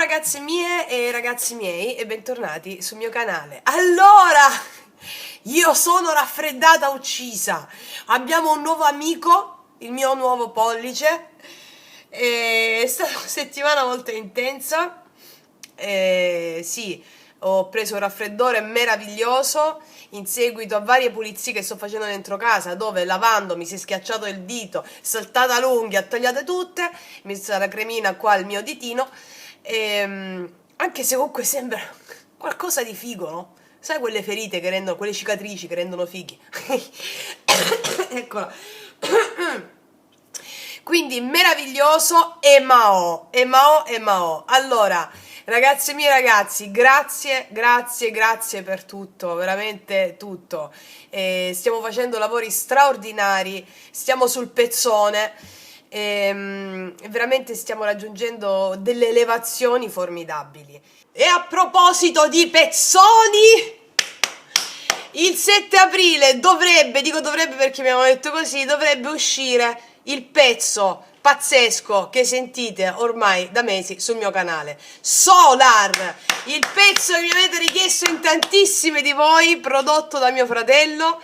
ragazze mie e ragazzi miei e bentornati sul mio canale. Allora, io sono raffreddata uccisa. Abbiamo un nuovo amico, il mio nuovo pollice. È stata una settimana molto intensa. Sì, ho preso un raffreddore meraviglioso in seguito a varie pulizie che sto facendo dentro casa, dove lavando mi si è schiacciato il dito, saltata l'unghia, tagliate tutte, mi sta la cremina qua al mio ditino. Anche se comunque sembra qualcosa di figo, no? Sai quelle ferite che rendono, quelle cicatrici che rendono fighi? Eccola. Quindi meraviglioso e Mao, e Mao, e Mao. Allora, ragazzi miei ragazzi, grazie, grazie, grazie per tutto, veramente tutto. Stiamo facendo lavori straordinari, stiamo sul pezzone, veramente stiamo raggiungendo delle elevazioni formidabili. E a proposito di pezzoni, il 7 aprile dovrebbe, dico dovrebbe perché mi hanno detto così, dovrebbe uscire il pezzo pazzesco che sentite ormai da mesi sul mio canale, Solar, il pezzo che mi avete richiesto in tantissime di voi, prodotto da mio fratello,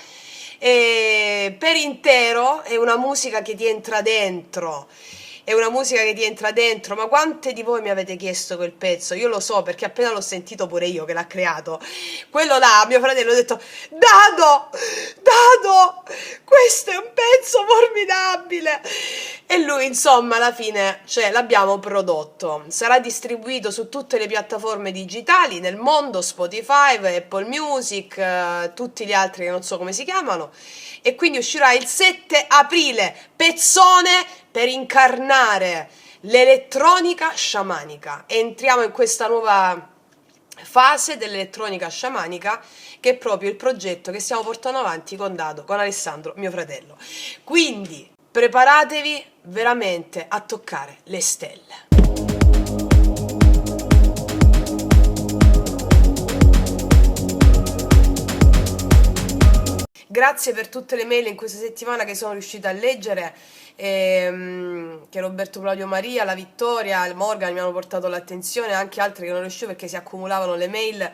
per intero. È una musica che ti entra dentro. È una musica che ti entra dentro, ma quante di voi mi avete chiesto quel pezzo? Io lo so perché appena l'ho sentito pure io che l'ha creato. Quello là, mio fratello, ha detto: Dado, Dado, questo è un pezzo formidabile. E lui, insomma, alla fine, cioè, l'abbiamo prodotto. Sarà distribuito su tutte le piattaforme digitali nel mondo, Spotify, Apple Music, tutti gli altri che non so come si chiamano. E quindi uscirà il 7 aprile, pezzone per incarnare l'elettronica sciamanica. Entriamo in questa nuova fase dell'elettronica sciamanica, che è proprio il progetto che stiamo portando avanti con Dado, con Alessandro, mio fratello. Quindi preparatevi veramente a toccare le stelle. Grazie per tutte le mail in questa settimana che sono riuscita a leggere, che Roberto Claudio Maria, la Vittoria, il Morgan mi hanno portato l'attenzione, anche altre che non riuscivo perché si accumulavano le mail,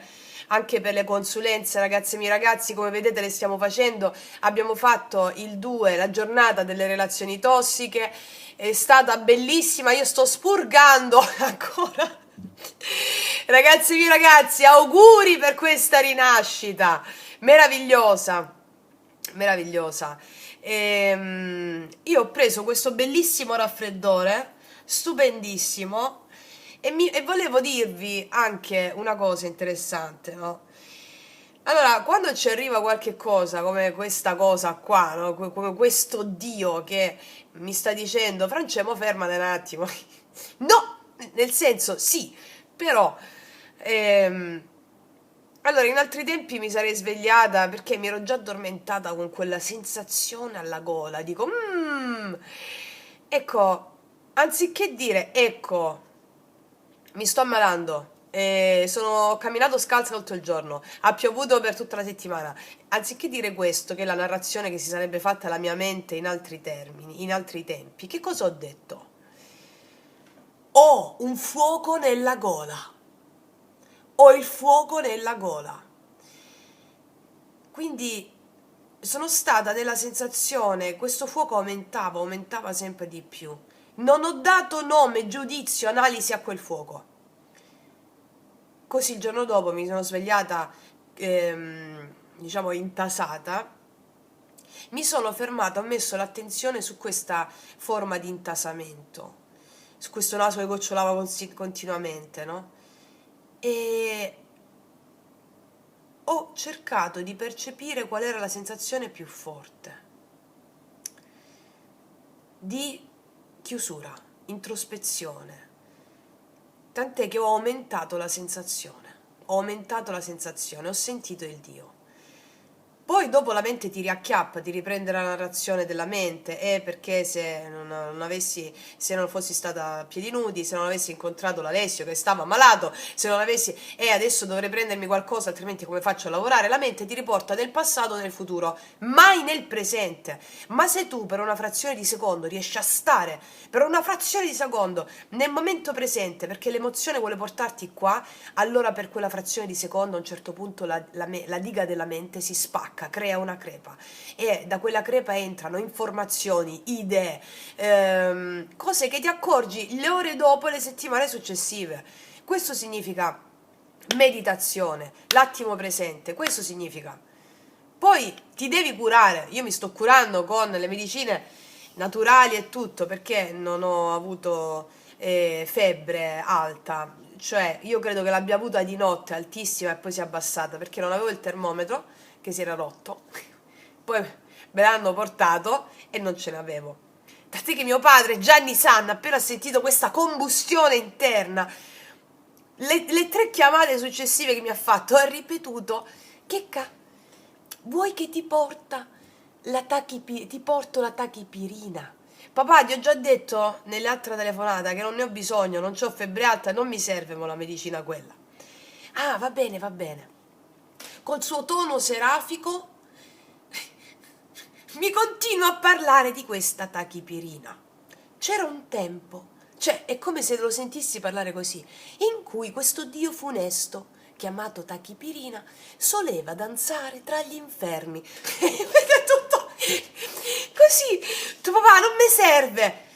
anche per le consulenze. Ragazzi miei ragazzi, come vedete le stiamo facendo. Abbiamo fatto il 2, la giornata delle relazioni tossiche, è stata bellissima, io sto spurgando ancora. Ragazzi miei ragazzi, auguri per questa rinascita meravigliosa. Meravigliosa. Io ho preso questo bellissimo raffreddore, stupendissimo, e volevo dirvi anche una cosa interessante, no? Allora, quando ci arriva qualche cosa, come questa cosa qua, no? Come questo Dio che mi sta dicendo: Francesco, fermate un attimo. No! Nel senso, sì, però... allora, in altri tempi mi sarei svegliata perché mi ero già addormentata con quella sensazione alla gola. Dico, ecco, anziché dire, ecco, mi sto ammalando, ho camminato scalza tutto il giorno, ha piovuto per tutta la settimana. Anziché dire questo, che è la narrazione che si sarebbe fatta alla mia mente in altri termini, in altri tempi, che cosa ho detto? Ho un fuoco nella gola. Ho il fuoco nella gola. Quindi sono stata della sensazione, questo fuoco aumentava, aumentava sempre di più. Non ho dato nome, giudizio, analisi a quel fuoco. Così il giorno dopo mi sono svegliata, diciamo, intasata. Mi sono fermata, ho messo l'attenzione su questa forma di intasamento, su questo naso che gocciolava continuamente, no? E ho cercato di percepire qual era la sensazione più forte di chiusura, introspezione, tant'è che ho aumentato la sensazione, ho sentito il Dio. Poi dopo la mente ti riacchiappa, ti riprende la narrazione della mente, perché se non fossi stata a piedi nudi, se non avessi incontrato l'Alessio che stava malato, se non avessi, adesso dovrei prendermi qualcosa, altrimenti come faccio a lavorare? La mente ti riporta nel passato e nel futuro, mai nel presente. Ma se tu per una frazione di secondo riesci a stare, per una frazione di secondo, nel momento presente, perché l'emozione vuole portarti qua, allora per quella frazione di secondo a un certo punto la diga della mente si spacca, crea una crepa e da quella crepa entrano informazioni, idee, cose che ti accorgi le ore dopo, le settimane successive. Questo significa meditazione, l'attimo presente, questo significa. Poi ti devi curare, io mi sto curando con le medicine naturali e tutto perché non ho avuto febbre alta, cioè io credo che l'abbia avuta di notte altissima e poi si è abbassata perché non avevo il termometro che si era rotto, poi me l'hanno portato e non ce l'avevo. Tant'è che mio padre Gianni Sanna, appena ha sentito questa combustione interna, le 3 chiamate successive che mi ha fatto, ha ripetuto: che vuoi che ti porto la tachipirina? Papà, ti ho già detto nell'altra telefonata che non ne ho bisogno, non c'ho febbre alta, non mi serve mo la medicina quella. Ah, va bene, va bene. Col suo tono serafico mi continua a parlare di questa tachipirina. C'era un tempo, cioè è come se lo sentissi parlare così, in cui questo dio funesto, chiamato Tachipirina, soleva danzare tra gli infermi. È tutto così. Tu papà, non mi serve.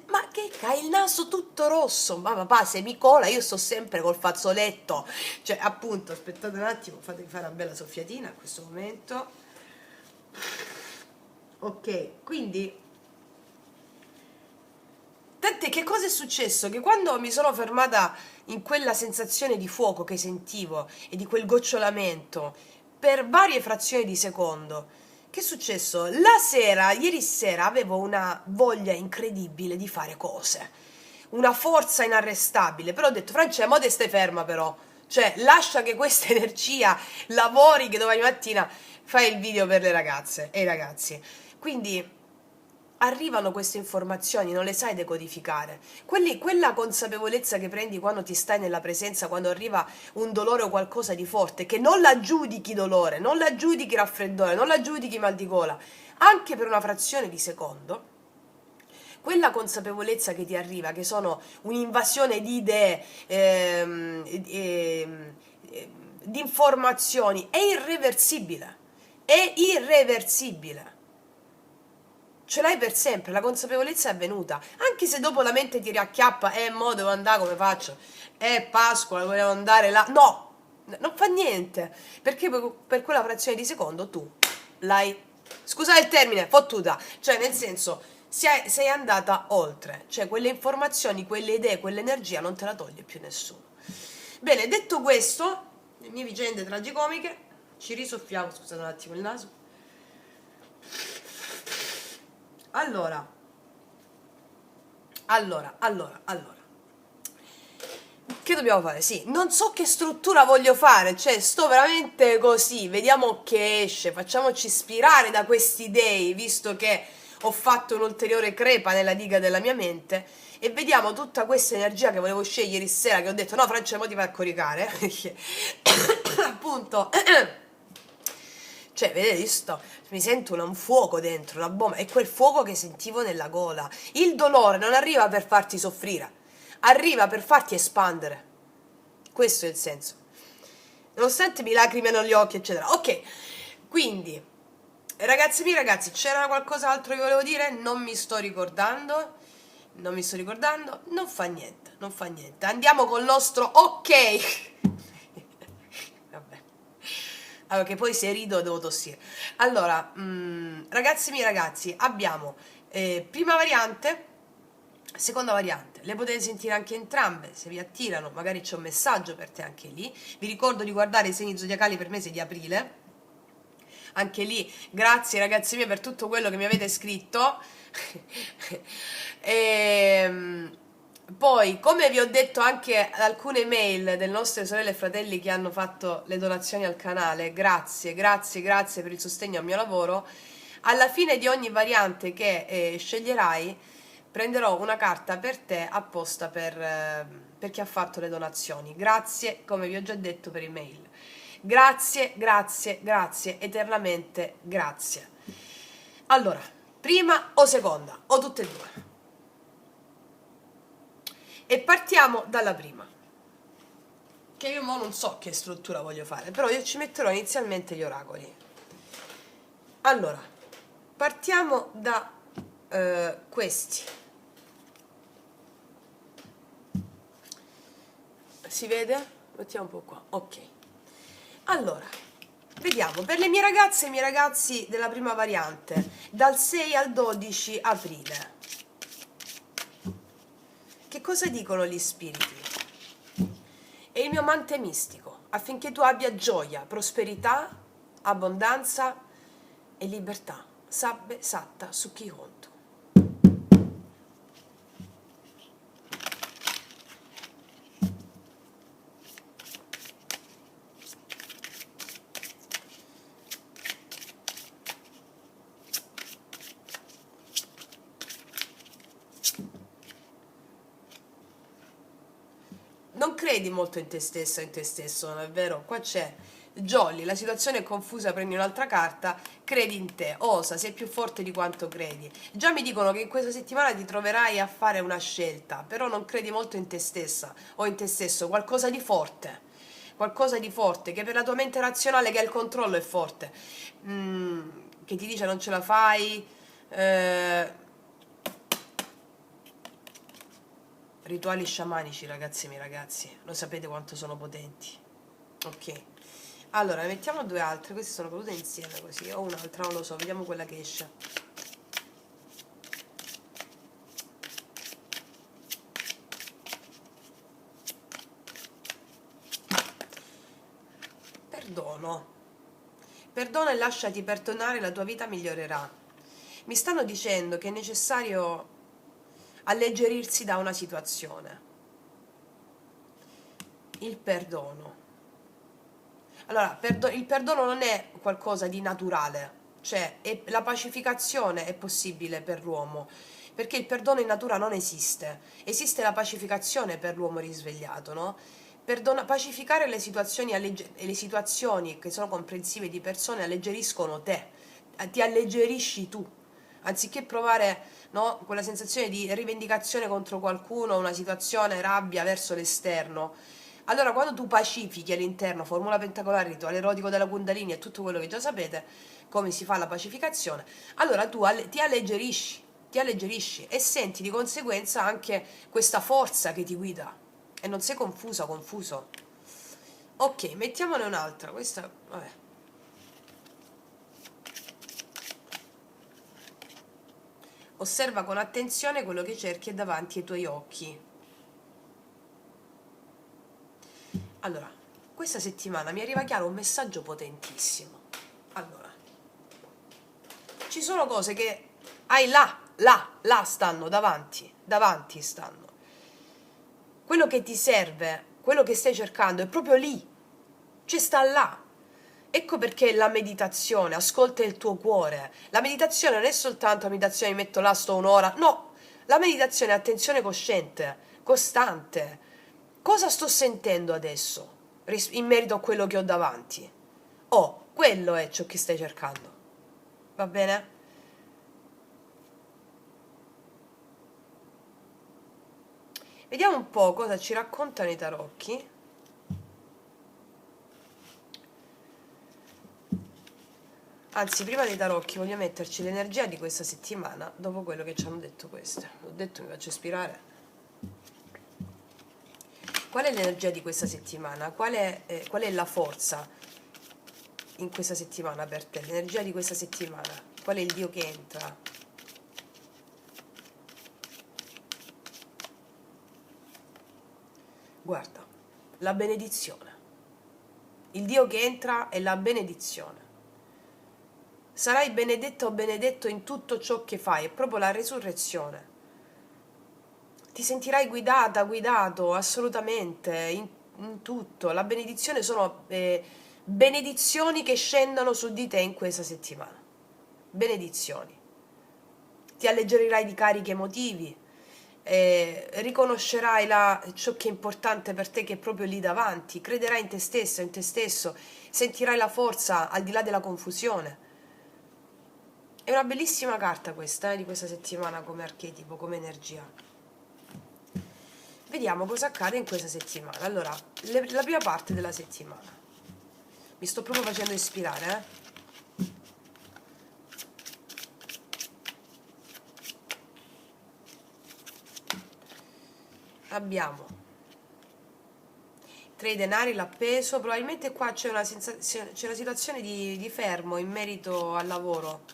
Ma che hai il naso tutto rosso? Ma papà, se mi cola io sto sempre col fazzoletto. Cioè, appunto, aspettate un attimo, fatemi fare una bella soffiatina a questo momento. Ok, quindi tant'è che cosa è successo? Che quando mi sono fermata in quella sensazione di fuoco che sentivo e di quel gocciolamento per varie frazioni di secondo, che è successo? Ieri sera avevo una voglia incredibile di fare cose, una forza inarrestabile, però ho detto: Francesca, mo te stai ferma però, cioè lascia che questa energia lavori, che domani mattina fai il video per le ragazze e i ragazzi. Quindi arrivano queste informazioni, non le sai decodificare. Quella consapevolezza che prendi quando ti stai nella presenza, quando arriva un dolore o qualcosa di forte, che non la giudichi dolore, non la giudichi raffreddore, non la giudichi mal di gola, anche per una frazione di secondo, quella consapevolezza che ti arriva, che sono un'invasione di idee, di informazioni, è irreversibile. È irreversibile. Ce l'hai per sempre, la consapevolezza è avvenuta, anche se dopo la mente ti riacchiappa: mo devo andare, come faccio? Pasqua, volevo andare là. No, non fa niente, perché per quella frazione di secondo tu l'hai, scusa il termine, fottuta, cioè nel senso sei andata oltre, cioè quelle informazioni, quelle idee, quell'energia non te la toglie più nessuno. Bene, detto questo, le mie vicende tragicomiche, ci risoffiamo, scusate un attimo il naso. Allora, che dobbiamo fare? Sì, non so che struttura voglio fare, cioè sto veramente così, vediamo che esce, facciamoci ispirare da questi dei, visto che ho fatto un'ulteriore crepa nella diga della mia mente, e vediamo tutta questa energia che volevo scegliere ieri sera, che ho detto: no Francia, mo ti vai a coricare, appunto. Cioè, vedete, mi sento un fuoco dentro, una bomba, è quel fuoco che sentivo nella gola. Il dolore non arriva per farti soffrire, arriva per farti espandere. Questo è il senso. Nonostante mi lacrimiano gli occhi, eccetera. Ok, quindi, ragazzi miei, ragazzi, c'era qualcos'altro che volevo dire? Non mi sto ricordando, non fa niente, non fa niente. Andiamo col nostro ok. Vabbè. Allora, che poi se rido devo tossire. Allora, ragazzi miei, ragazzi, abbiamo prima variante, seconda variante. Le potete sentire anche entrambe, se vi attirano, magari c'è un messaggio per te anche lì. Vi ricordo di guardare i segni zodiacali per mese di aprile. Anche lì, grazie ragazzi miei per tutto quello che mi avete scritto. Poi, come vi ho detto anche ad alcune mail delle nostre sorelle e fratelli che hanno fatto le donazioni al canale, grazie, grazie, grazie per il sostegno al mio lavoro. Alla fine di ogni variante che sceglierai, prenderò una carta per te apposta per chi ha fatto le donazioni. Grazie, come vi ho già detto per email. Grazie, grazie, grazie, eternamente grazie. Allora, prima o seconda, o tutte e due? E partiamo dalla prima, che io mo non so che struttura voglio fare, però io ci metterò inizialmente gli oracoli. Allora, partiamo da questi. Si vede? Mettiamo un po' qua, ok. Allora, vediamo, per le mie ragazze e i miei ragazzi della prima variante, dal 6 al 12 aprile. Che cosa dicono gli spiriti? È il mio amante mistico, affinché tu abbia gioia, prosperità, abbondanza e libertà. Sabbe satta sukhi hontu. Non credi molto in te stessa o in te stesso, non è vero? Qua c'è Jolly, la situazione è confusa, prendi un'altra carta, credi in te, osa, sei più forte di quanto credi. Già mi dicono che in questa settimana ti troverai a fare una scelta, però non credi molto in te stessa o in te stesso, qualcosa di forte, che per la tua mente razionale che ha il controllo è forte, che ti dice non ce la fai, rituali sciamanici, ragazzi miei ragazzi, lo sapete quanto sono potenti. Ok, allora ne mettiamo due altre, queste sono cadute insieme così, o un'altra, non lo so, vediamo quella che esce. Perdono. Perdona e lasciati perdonare, la tua vita migliorerà. Mi stanno dicendo che è necessario alleggerirsi da una situazione. Il perdono. Allora, il perdono non è qualcosa di naturale, cioè la pacificazione è possibile per l'uomo, perché il perdono in natura non esiste, esiste la pacificazione per l'uomo risvegliato, no? Pacificare le situazioni, le situazioni che sono comprensive di persone alleggeriscono te, ti alleggerisci tu, anziché provare, no, quella sensazione di rivendicazione contro qualcuno, una situazione, rabbia verso l'esterno. Allora, quando tu pacifichi all'interno, formula pentacolare, rituale erotico della Kundalini e tutto quello che già sapete, come si fa la pacificazione, allora tu ti alleggerisci e senti di conseguenza anche questa forza che ti guida e non sei confusa, confuso. Ok, mettiamone un'altra, questa, vabbè. Osserva con attenzione quello che cerchi è davanti ai tuoi occhi. Allora, questa settimana mi arriva chiaro un messaggio potentissimo. Allora, ci sono cose che hai là stanno, davanti stanno. Quello che ti serve, quello che stai cercando è proprio lì, cioè sta là. Ecco perché la meditazione, ascolta il tuo cuore. La meditazione non è soltanto la meditazione, mi metto là, sto un'ora, no, la meditazione è attenzione cosciente, costante. Cosa sto sentendo adesso in merito a quello che ho davanti? Oh, quello è ciò che stai cercando. Va bene? Vediamo un po' cosa ci raccontano i tarocchi. Anzi, prima dei tarocchi voglio metterci l'energia di questa settimana dopo quello che ci hanno detto queste. Ho detto mi faccio ispirare. Qual è l'energia di questa settimana? Qual è la forza in questa settimana per te? L'energia di questa settimana? Qual è il Dio che entra? Guarda, la benedizione. Il Dio che entra è la benedizione. Sarai benedetta o benedetto in tutto ciò che fai, è proprio la resurrezione. ti sentirai guidata, guidato, assolutamente, in tutto. La benedizione sono benedizioni che scendono su di te in questa settimana. Benedizioni. Ti alleggerirai di carichi emotivi, riconoscerai ciò che è importante per te che è proprio lì davanti, crederai in te stesso, in te stesso, sentirai la forza al di là della confusione. È una bellissima carta questa, di questa settimana come archetipo, come energia. Vediamo cosa accade in questa settimana. Allora, la prima parte della settimana. Mi sto proprio facendo ispirare, Abbiamo 3 denari, l'appeso. Probabilmente qua c'è una situazione di fermo in merito al lavoro,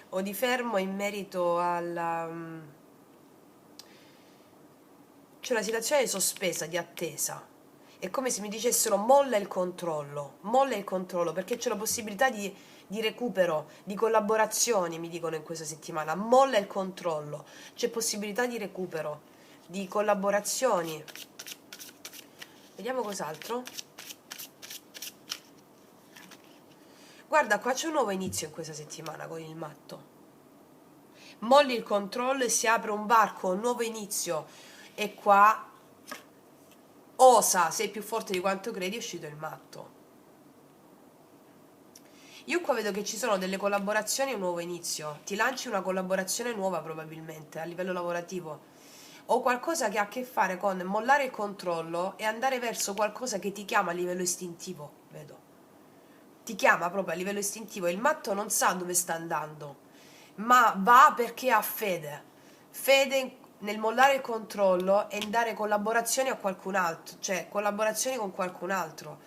o di fermo in merito alla... c'è una situazione sospesa, di attesa. È come se mi dicessero molla il controllo, perché c'è la possibilità di recupero, di collaborazioni, mi dicono in questa settimana. Molla il controllo, c'è possibilità di recupero, di collaborazioni. Vediamo cos'altro. Guarda, qua c'è un nuovo inizio in questa settimana con il matto. Molli il controllo e si apre un varco, un nuovo inizio. E qua osa, sei più forte di quanto credi, è uscito il matto. Io qua vedo che ci sono delle collaborazioni e un nuovo inizio. Ti lanci una collaborazione nuova probabilmente a livello lavorativo, o qualcosa che ha a che fare con mollare il controllo e andare verso qualcosa che ti chiama a livello istintivo, vedo. Ti chiama proprio a livello istintivo. Il matto non sa dove sta andando, ma va perché ha fede. Fede nel mollare il controllo e dare collaborazioni a qualcun altro, cioè collaborazioni con qualcun altro,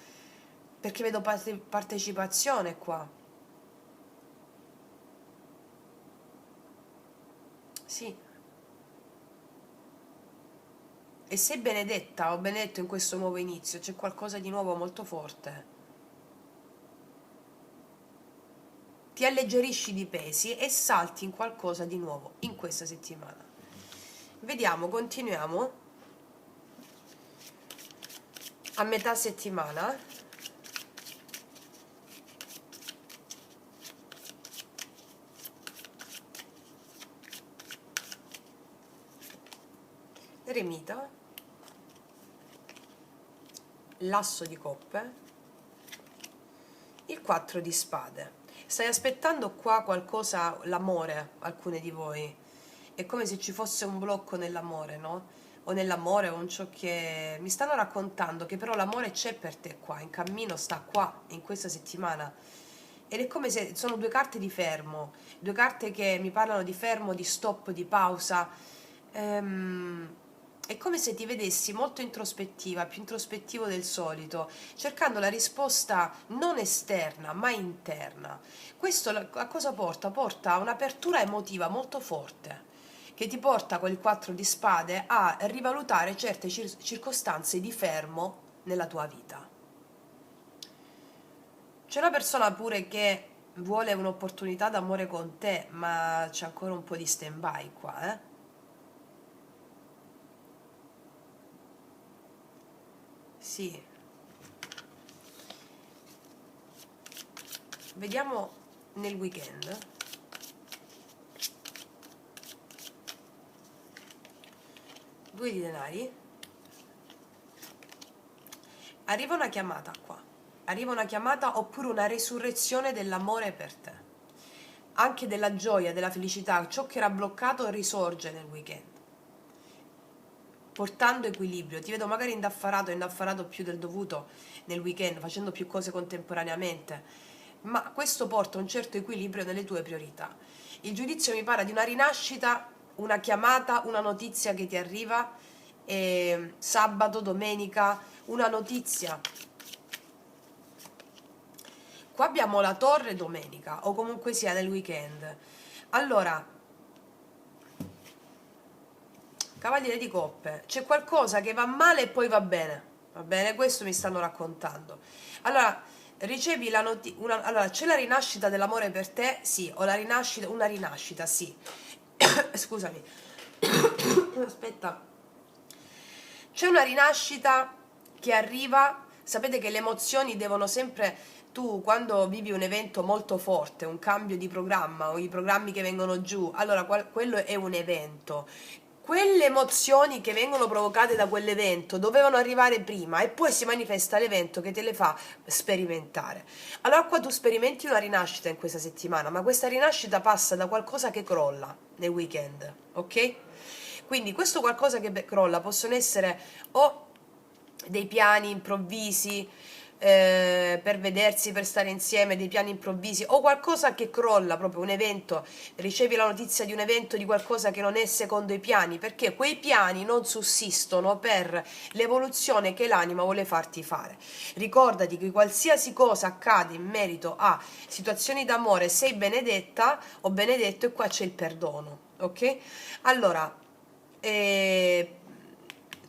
perché vedo partecipazione qua. Sì. E sei benedetta o benedetto in questo nuovo inizio, c'è qualcosa di nuovo molto forte. Ti alleggerisci di pesi e salti in qualcosa di nuovo in questa settimana. Vediamo, continuiamo. A metà settimana. Eremita. L'asso di coppe. Il 4 di spade. Stai aspettando qua qualcosa, l'amore, alcune di voi. È come se ci fosse un blocco nell'amore, no? O nell'amore o in ciò che... Mi stanno raccontando che però l'amore c'è per te qua, in cammino, sta qua, in questa settimana. Ed è come se sono 2 carte di fermo, 2 carte che mi parlano di fermo, di stop, di pausa. È come se ti vedessi molto introspettiva, più introspettivo del solito, cercando la risposta non esterna, ma interna. Questo a cosa porta? Porta a un'apertura emotiva molto forte, che ti porta con il 4 di spade a rivalutare certe circostanze di fermo nella tua vita. C'è una persona pure che vuole un'opportunità d'amore con te, ma c'è ancora un po' di stand-by qua, Sì. Vediamo nel weekend. Due di denari. Arriva una chiamata qua. Arriva una chiamata oppure una resurrezione dell'amore per te. Anche della gioia, della felicità. Ciò che era bloccato risorge nel weekend, portando equilibrio. Ti vedo magari indaffarato più del dovuto nel weekend, facendo più cose contemporaneamente, ma questo porta un certo equilibrio nelle tue priorità. Il giudizio mi parla di una rinascita, una chiamata, una notizia che ti arriva, sabato, domenica, una notizia. Qua abbiamo la torre domenica, o comunque sia nel weekend. Allora, Cavaliere di coppe, c'è qualcosa che va male e poi va bene, questo mi stanno raccontando. Allora, ricevi la notizia, allora c'è la rinascita dell'amore per te, sì, o una rinascita, sì. Scusami, aspetta, C'è una rinascita che arriva, sapete che le emozioni devono sempre, tu quando vivi un evento molto forte, un cambio di programma o i programmi che vengono giù, allora quello è un evento. Quelle emozioni che vengono provocate da quell'evento dovevano arrivare prima e poi si manifesta l'evento che te le fa sperimentare. Allora qua tu sperimenti una rinascita in questa settimana, ma questa rinascita passa da qualcosa che crolla nel weekend, ok? Quindi questo qualcosa che crolla possono essere o dei piani improvvisi per vedersi, per stare insieme, dei piani improvvisi o qualcosa che crolla, proprio un evento, ricevi la notizia di un evento, di qualcosa che non è secondo i piani, perché quei piani non sussistono per l'evoluzione che l'anima vuole farti fare. Ricordati che qualsiasi cosa accade in merito a situazioni d'amore sei benedetta o benedetto, e qua c'è il perdono, ok? Allora,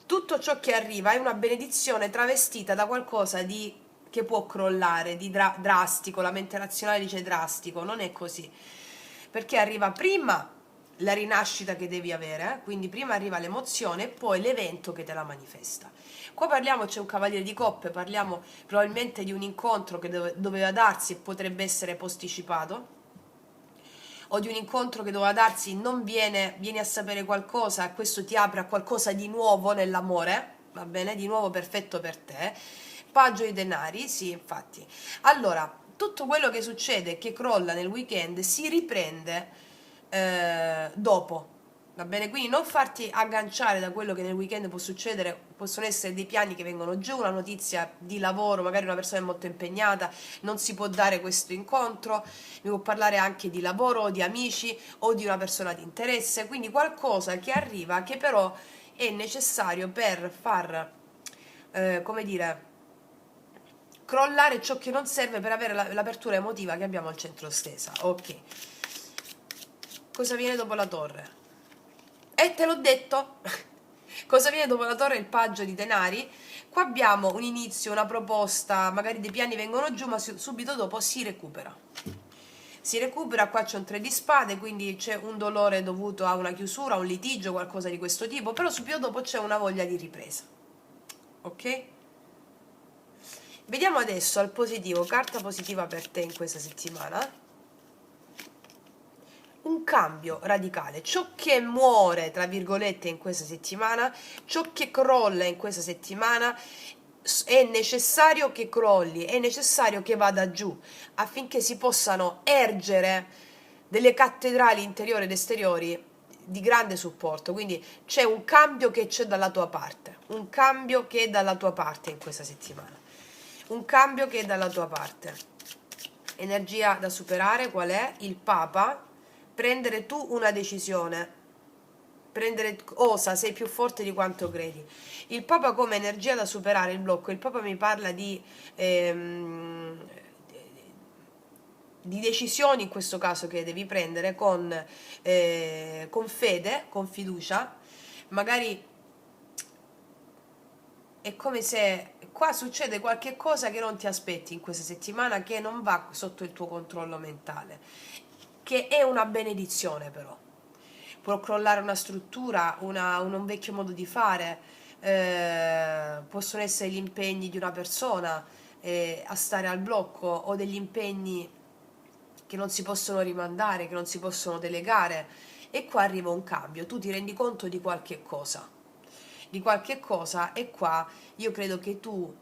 tutto ciò che arriva è una benedizione travestita da qualcosa di che può crollare, di drastico. La mente razionale dice drastico, non è così, perché arriva prima la rinascita che devi avere, quindi prima arriva l'emozione e poi l'evento che te la manifesta. Qua parliamo, c'è un cavaliere di coppe, parliamo probabilmente di un incontro che doveva darsi e potrebbe essere posticipato, o di un incontro che doveva darsi non vieni a sapere qualcosa e questo ti apre a qualcosa di nuovo nell'amore, va bene, di nuovo perfetto per te. Paggio di denari, sì, infatti. Allora, tutto quello che succede, che crolla nel weekend, si riprende dopo, va bene? Quindi non farti agganciare da quello che nel weekend può succedere, possono essere dei piani che vengono giù, una notizia di lavoro, magari una persona è molto impegnata, non si può dare questo incontro, mi può parlare anche di lavoro o di amici o di una persona di interesse, quindi qualcosa che arriva che però è necessario per far, come dire, crollare ciò che non serve per avere l'apertura emotiva che abbiamo al centro stesa. Ok. Cosa viene dopo la torre? E te l'ho detto! Cosa viene dopo la torre? Il paggio di denari. Qua abbiamo un inizio, una proposta, magari dei piani vengono giù, ma subito dopo si recupera. Si recupera, qua c'è un 3 di spade, quindi c'è un dolore dovuto a una chiusura, a un litigio, qualcosa di questo tipo, però subito dopo c'è una voglia di ripresa. Ok? Vediamo adesso al positivo, carta positiva per te in questa settimana. Un cambio radicale, ciò che muore, tra virgolette, in questa settimana, ciò che crolla in questa settimana, è necessario che crolli, è necessario che vada giù, affinché si possano ergere delle cattedrali interiori ed esteriori di grande supporto. Quindi c'è un cambio che c'è dalla tua parte, un cambio che è dalla tua parte in questa settimana, un cambio che è dalla tua parte. Energia da superare qual è? Il Papa. Prendere tu una decisione, osa, sei più forte di quanto credi. Il Papa come energia da superare il blocco, il Papa mi parla di decisioni in questo caso che devi prendere con fede, con fiducia, magari è come se qua succede qualche cosa che non ti aspetti in questa settimana, che non va sotto il tuo controllo mentale, che è una benedizione però. Può crollare una struttura, un vecchio modo di fare, possono essere gli impegni di una persona a stare al blocco o degli impegni che non si possono rimandare, che non si possono delegare, e qua arriva un cambio, tu ti rendi conto di qualche cosa, e qua io credo che tu,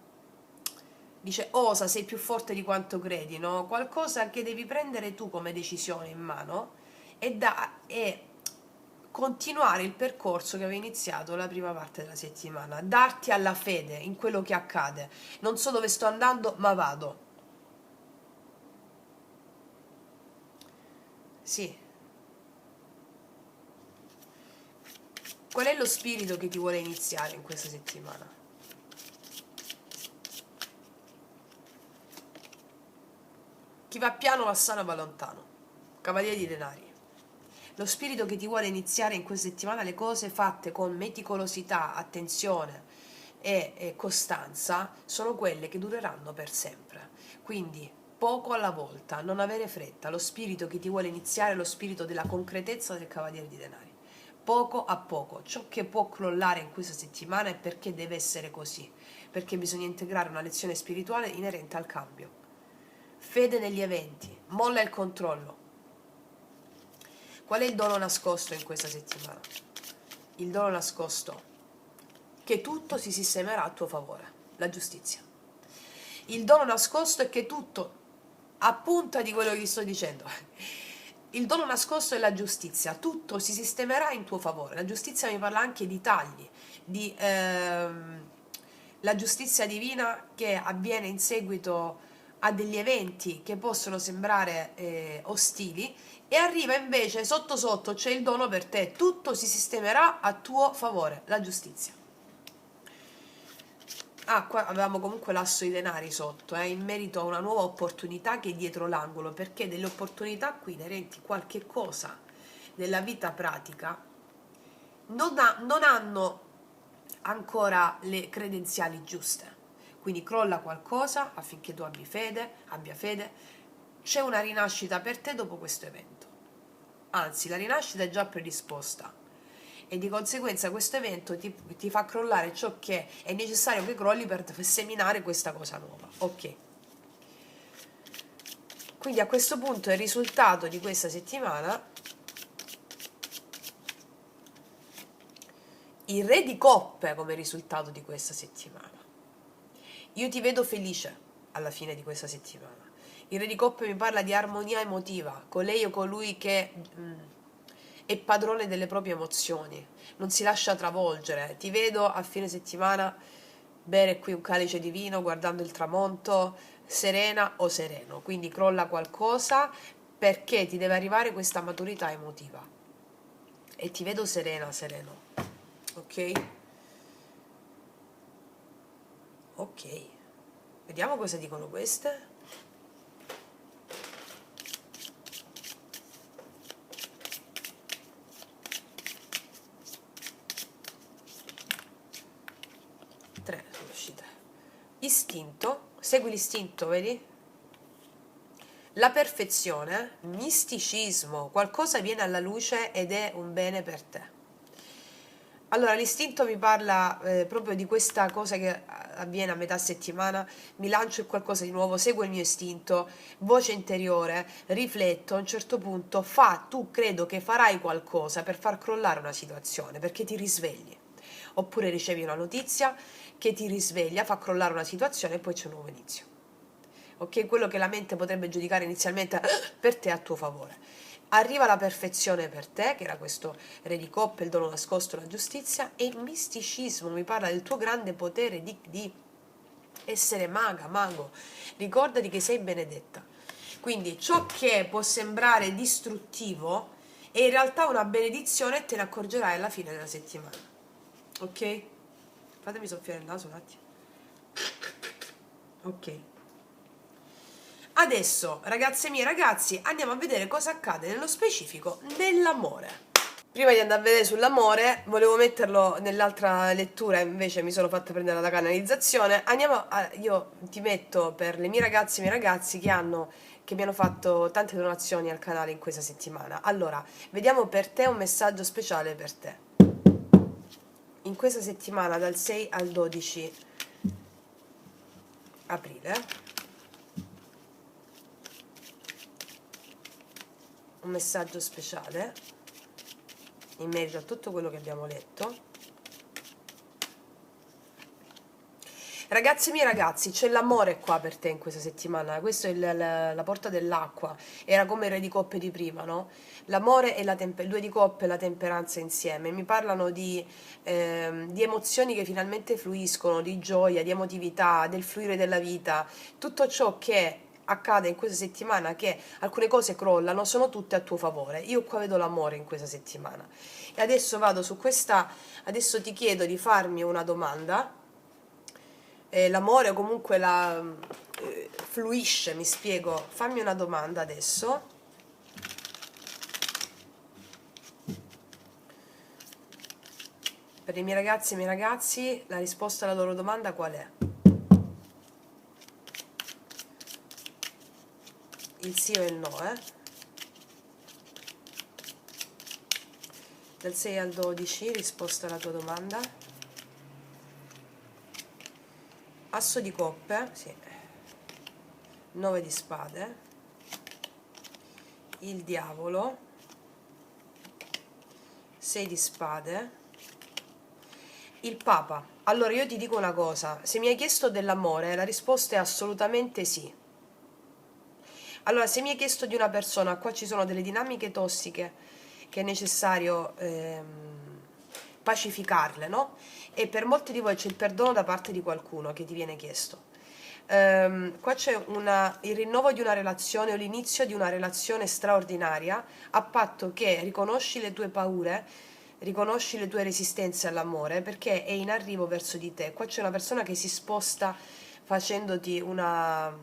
dice, osa, sei più forte di quanto credi, no? Qualcosa che devi prendere tu come decisione in mano e continuare il percorso che avevi iniziato la prima parte della settimana, darti alla fede in quello che accade. Non so dove sto andando, ma vado. Sì. Qual è lo spirito che ti vuole iniziare in questa settimana? Chi va piano va sano, va lontano. Cavaliere di denari. Lo spirito che ti vuole iniziare in questa settimana, le cose fatte con meticolosità, attenzione e costanza, sono quelle che dureranno per sempre. Quindi poco alla volta, non avere fretta. Lo spirito che ti vuole iniziare è lo spirito della concretezza del Cavaliere di denari. poco a poco. Ciò che può crollare in questa settimana è perché deve essere così, perché bisogna integrare una lezione spirituale inerente al cambio. Fede negli eventi, molla il controllo. Qual è il dono nascosto in questa settimana? Il dono nascosto che tutto si sistemerà a tuo favore, la giustizia. Il dono nascosto è che tutto, a punta di quello che ti sto dicendo, il dono nascosto è la giustizia, tutto si sistemerà in tuo favore. La giustizia mi parla anche di tagli, di la giustizia divina che avviene in seguito a degli eventi che possono sembrare ostili, e arriva invece sotto sotto, c'è il dono per te, tutto si sistemerà a tuo favore, la giustizia. Ah, qua avevamo comunque l'asso di denari sotto, in merito a una nuova opportunità che è dietro l'angolo, perché delle opportunità qui inerenti qualche cosa della vita pratica non hanno ancora le credenziali giuste. Quindi crolla qualcosa affinché tu abbia fede, c'è una rinascita per te dopo questo evento. Anzi, la rinascita è già predisposta e di conseguenza questo evento ti fa crollare ciò che è necessario che crolli per seminare questa cosa nuova. Ok. Quindi a questo punto il risultato di questa settimana, il re di coppe come risultato di questa settimana. Io ti vedo felice alla fine di questa settimana. Il re di coppe mi parla di armonia emotiva, con lei o colui che è padrone delle proprie emozioni, non si lascia travolgere. Ti vedo a fine settimana bere qui un calice di vino guardando il tramonto, serena o sereno, quindi crolla qualcosa perché ti deve arrivare questa maturità emotiva e ti vedo serena, sereno, ok? Ok, vediamo cosa dicono queste. Tre sono uscite. Istinto, segui l'istinto, vedi? La perfezione, misticismo, qualcosa viene alla luce ed è un bene per te. Allora, l'istinto mi parla proprio di questa cosa che avviene a metà settimana, mi lancio in qualcosa di nuovo, seguo il mio istinto, voce interiore, rifletto, a un certo punto tu credo che farai qualcosa per far crollare una situazione, perché ti risvegli. Oppure ricevi una notizia che ti risveglia, fa crollare una situazione e poi c'è un nuovo inizio. Ok? Quello che la mente potrebbe giudicare inizialmente per te a tuo favore. Arriva la perfezione per te, che era questo re di coppe, il dono nascosto, la giustizia, e il misticismo mi parla del tuo grande potere di essere mago. Ricordati che sei benedetta. Quindi ciò che può sembrare distruttivo è in realtà una benedizione e te ne accorgerai alla fine della settimana. Ok? Fatemi soffiare il naso un attimo. Ok. Adesso, ragazze mie e ragazzi, andiamo a vedere cosa accade nello specifico nell'amore. Prima di andare a vedere sull'amore, volevo metterlo nell'altra lettura, invece mi sono fatta prendere la canalizzazione. Io ti metto per le mie ragazze e i miei ragazzi che mi hanno fatto tante donazioni al canale in questa settimana. Allora, vediamo per te un messaggio speciale per te. In questa settimana, dal 6 al 12 aprile, un messaggio speciale in merito a tutto quello che abbiamo letto. Ragazzi miei ragazzi, c'è l'amore qua per te in questa settimana. Questa è la porta dell'acqua, era come il re di coppe di prima, no? L'amore e il due di coppe e la temperanza insieme mi parlano di emozioni che finalmente fluiscono, di gioia, di emotività, del fluire della vita. Tutto ciò che accade in questa settimana, che alcune cose crollano, sono tutte a tuo favore. Io qua vedo l'amore in questa settimana. E adesso vado su questa, adesso ti chiedo di farmi una domanda. L'amore o comunque fluisce, mi spiego. Fammi una domanda adesso. Per i miei ragazzi e i miei ragazzi, la risposta alla loro domanda qual è? Il sì o il no, Dal 6 al 12, risposta alla tua domanda. Asso di coppe, sì. 9 di spade. Il diavolo. 6 di spade. Il papa. Allora io ti dico una cosa, se mi hai chiesto dell'amore, la risposta è assolutamente sì. Allora, se mi hai chiesto di una persona, qua ci sono delle dinamiche tossiche che è necessario pacificarle, no? E per molti di voi c'è il perdono da parte di qualcuno che ti viene chiesto. Qua c'è il rinnovo di una relazione o l'inizio di una relazione straordinaria a patto che riconosci le tue paure, riconosci le tue resistenze all'amore perché è in arrivo verso di te. Qua c'è una persona che si sposta facendoti una...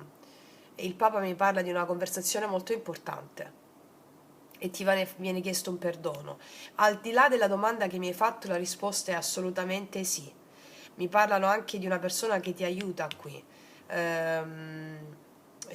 Il Papa mi parla di una conversazione molto importante e viene chiesto un perdono. Al di là della domanda che mi hai fatto, la risposta è assolutamente sì. Mi parlano anche di una persona che ti aiuta qui,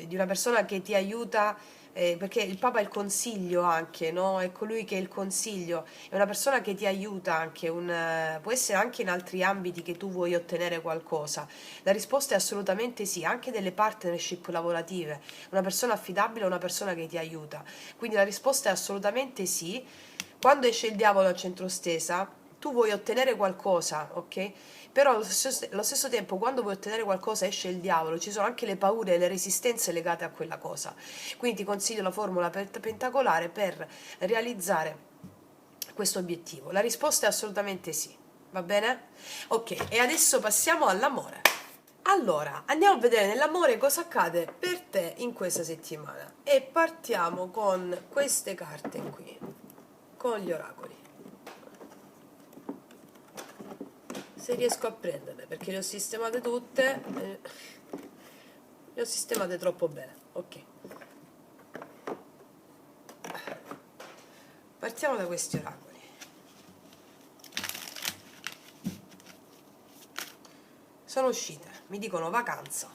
di una persona che ti aiuta, perché il Papa è il consiglio anche, no? È colui che è il consiglio, è una persona che ti aiuta anche, può essere anche in altri ambiti che tu vuoi ottenere qualcosa. La risposta è assolutamente sì, anche delle partnership lavorative, una persona affidabile è una persona che ti aiuta. Quindi la risposta è assolutamente sì. Quando esce il diavolo al centro stesa, tu vuoi ottenere qualcosa, ok? Però allo stesso tempo, quando vuoi ottenere qualcosa, esce il diavolo, ci sono anche le paure e le resistenze legate a quella cosa. Quindi ti consiglio la formula pentacolare per realizzare questo obiettivo. La risposta è assolutamente sì, va bene? Ok, e adesso passiamo all'amore. Allora, andiamo a vedere nell'amore cosa accade per te in questa settimana. E partiamo con queste carte qui, con gli oracoli. Se riesco a prenderle, perché le ho sistemate tutte, le ho sistemate troppo bene. Ok. Partiamo da questi oracoli. Sono uscite, mi dicono vacanza.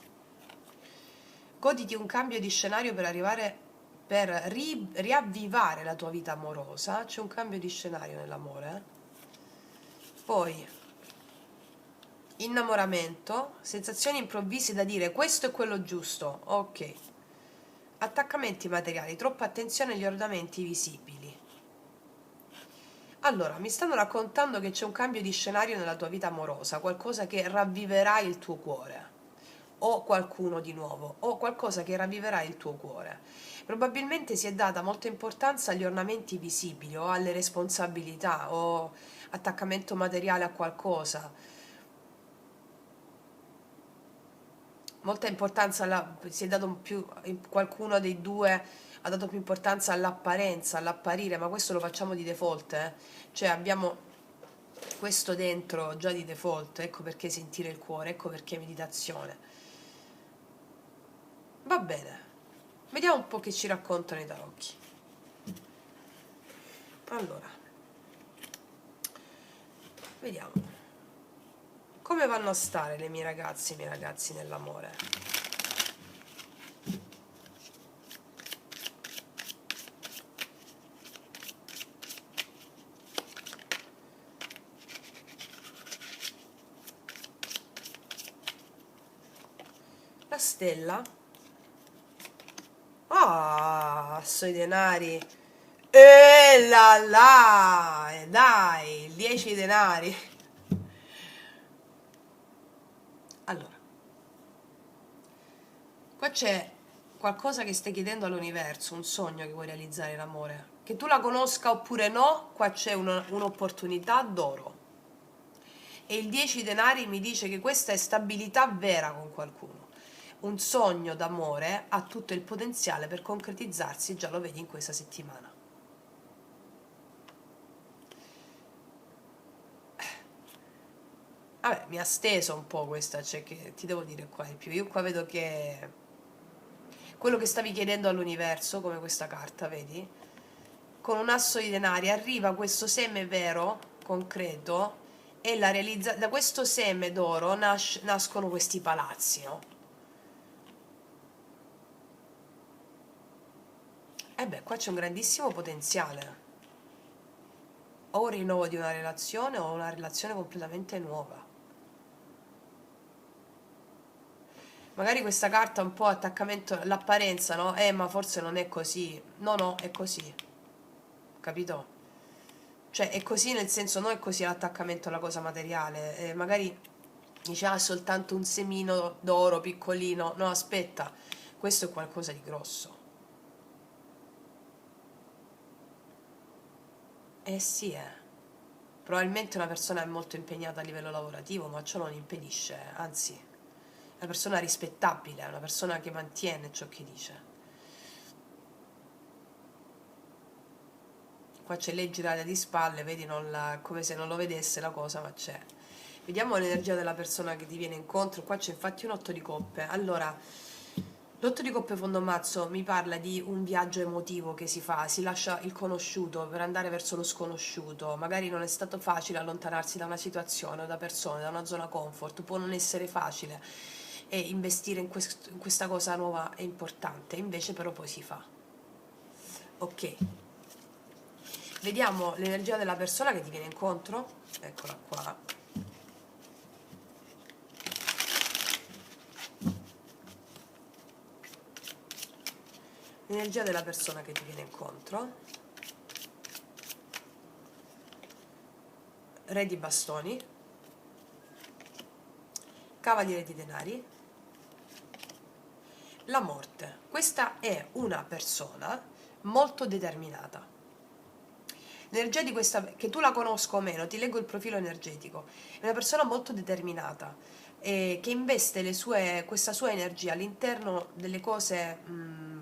Goditi un cambio di scenario per riavvivare la tua vita amorosa. C'è un cambio di scenario nell'amore. Poi innamoramento, sensazioni improvvise da dire questo è quello giusto. Ok. Attaccamenti materiali, troppa attenzione agli ornamenti visibili. Allora, mi stanno raccontando che c'è un cambio di scenario nella tua vita amorosa, qualcosa che ravviverà il tuo cuore, o qualcuno di nuovo, o qualcosa che ravviverà il tuo cuore. Probabilmente si è data molta importanza agli ornamenti visibili o alle responsabilità o attaccamento materiale a qualcosa. Molta importanza si è dato più, qualcuno dei due ha dato più importanza all'apparenza, all'apparire, ma questo lo facciamo di default, eh? Cioè abbiamo questo dentro già di default, ecco perché sentire il cuore, ecco perché meditazione. Va bene, vediamo un po' che ci raccontano i tarocchi. Allora, vediamo come vanno a stare le mie ragazze e i miei ragazzi nell'amore. La stella. Ah, sui denari. E là, dai, 10 denari. Allora, qua c'è qualcosa che stai chiedendo all'universo, un sogno che vuoi realizzare in amore. Che tu la conosca oppure no, qua c'è un'opportunità d'oro. E il 10 denari mi dice che questa è stabilità vera con qualcuno. Un sogno d'amore ha tutto il potenziale per concretizzarsi, già lo vedi in questa settimana. Vabbè, mi ha steso un po' questa, cioè che ti devo dire qua di più. Io qua vedo che quello che stavi chiedendo all'universo, come questa carta, vedi? Con un asso di denari arriva questo seme vero, concreto, e da questo seme d'oro nascono questi palazzi, no? E beh, qua c'è un grandissimo potenziale. o un rinnovo di una relazione o una relazione completamente nuova. Magari questa carta è un po' attaccamento, l'apparenza, no? Ma forse non è così. No, no, è così. Capito? Cioè, è così nel senso, non è così l'attaccamento alla cosa materiale. Magari dice, ah, è soltanto un semino d'oro piccolino. No, aspetta, questo è qualcosa di grosso. Eh sì, eh. Probabilmente una persona è molto impegnata a livello lavorativo, ma ciò non impedisce, anzi, è una persona rispettabile, è una persona che mantiene ciò che dice. Qua c'è lei girata di spalle, vedi, come se non lo vedesse la cosa, ma c'è. Vediamo l'energia della persona che ti viene incontro. Qua c'è infatti un 8 di coppe. Allora, l'otto di coppe fondo mazzo mi parla di un viaggio emotivo che si fa, si lascia il conosciuto per andare verso lo sconosciuto. Magari non è stato facile allontanarsi da una situazione o da persone, da una zona comfort, può non essere facile e investire in questa cosa nuova è importante, invece però poi si fa. Ok. Vediamo l'energia della persona che ti viene incontro. Eccola qua. L'energia della persona che ti viene incontro. Re di bastoni. Cavaliere di denari. La morte. Questa è una persona molto determinata. L'energia di questa, che tu la conosca o meno, ti leggo il profilo energetico, è una persona molto determinata, che investe questa sua energia all'interno delle cose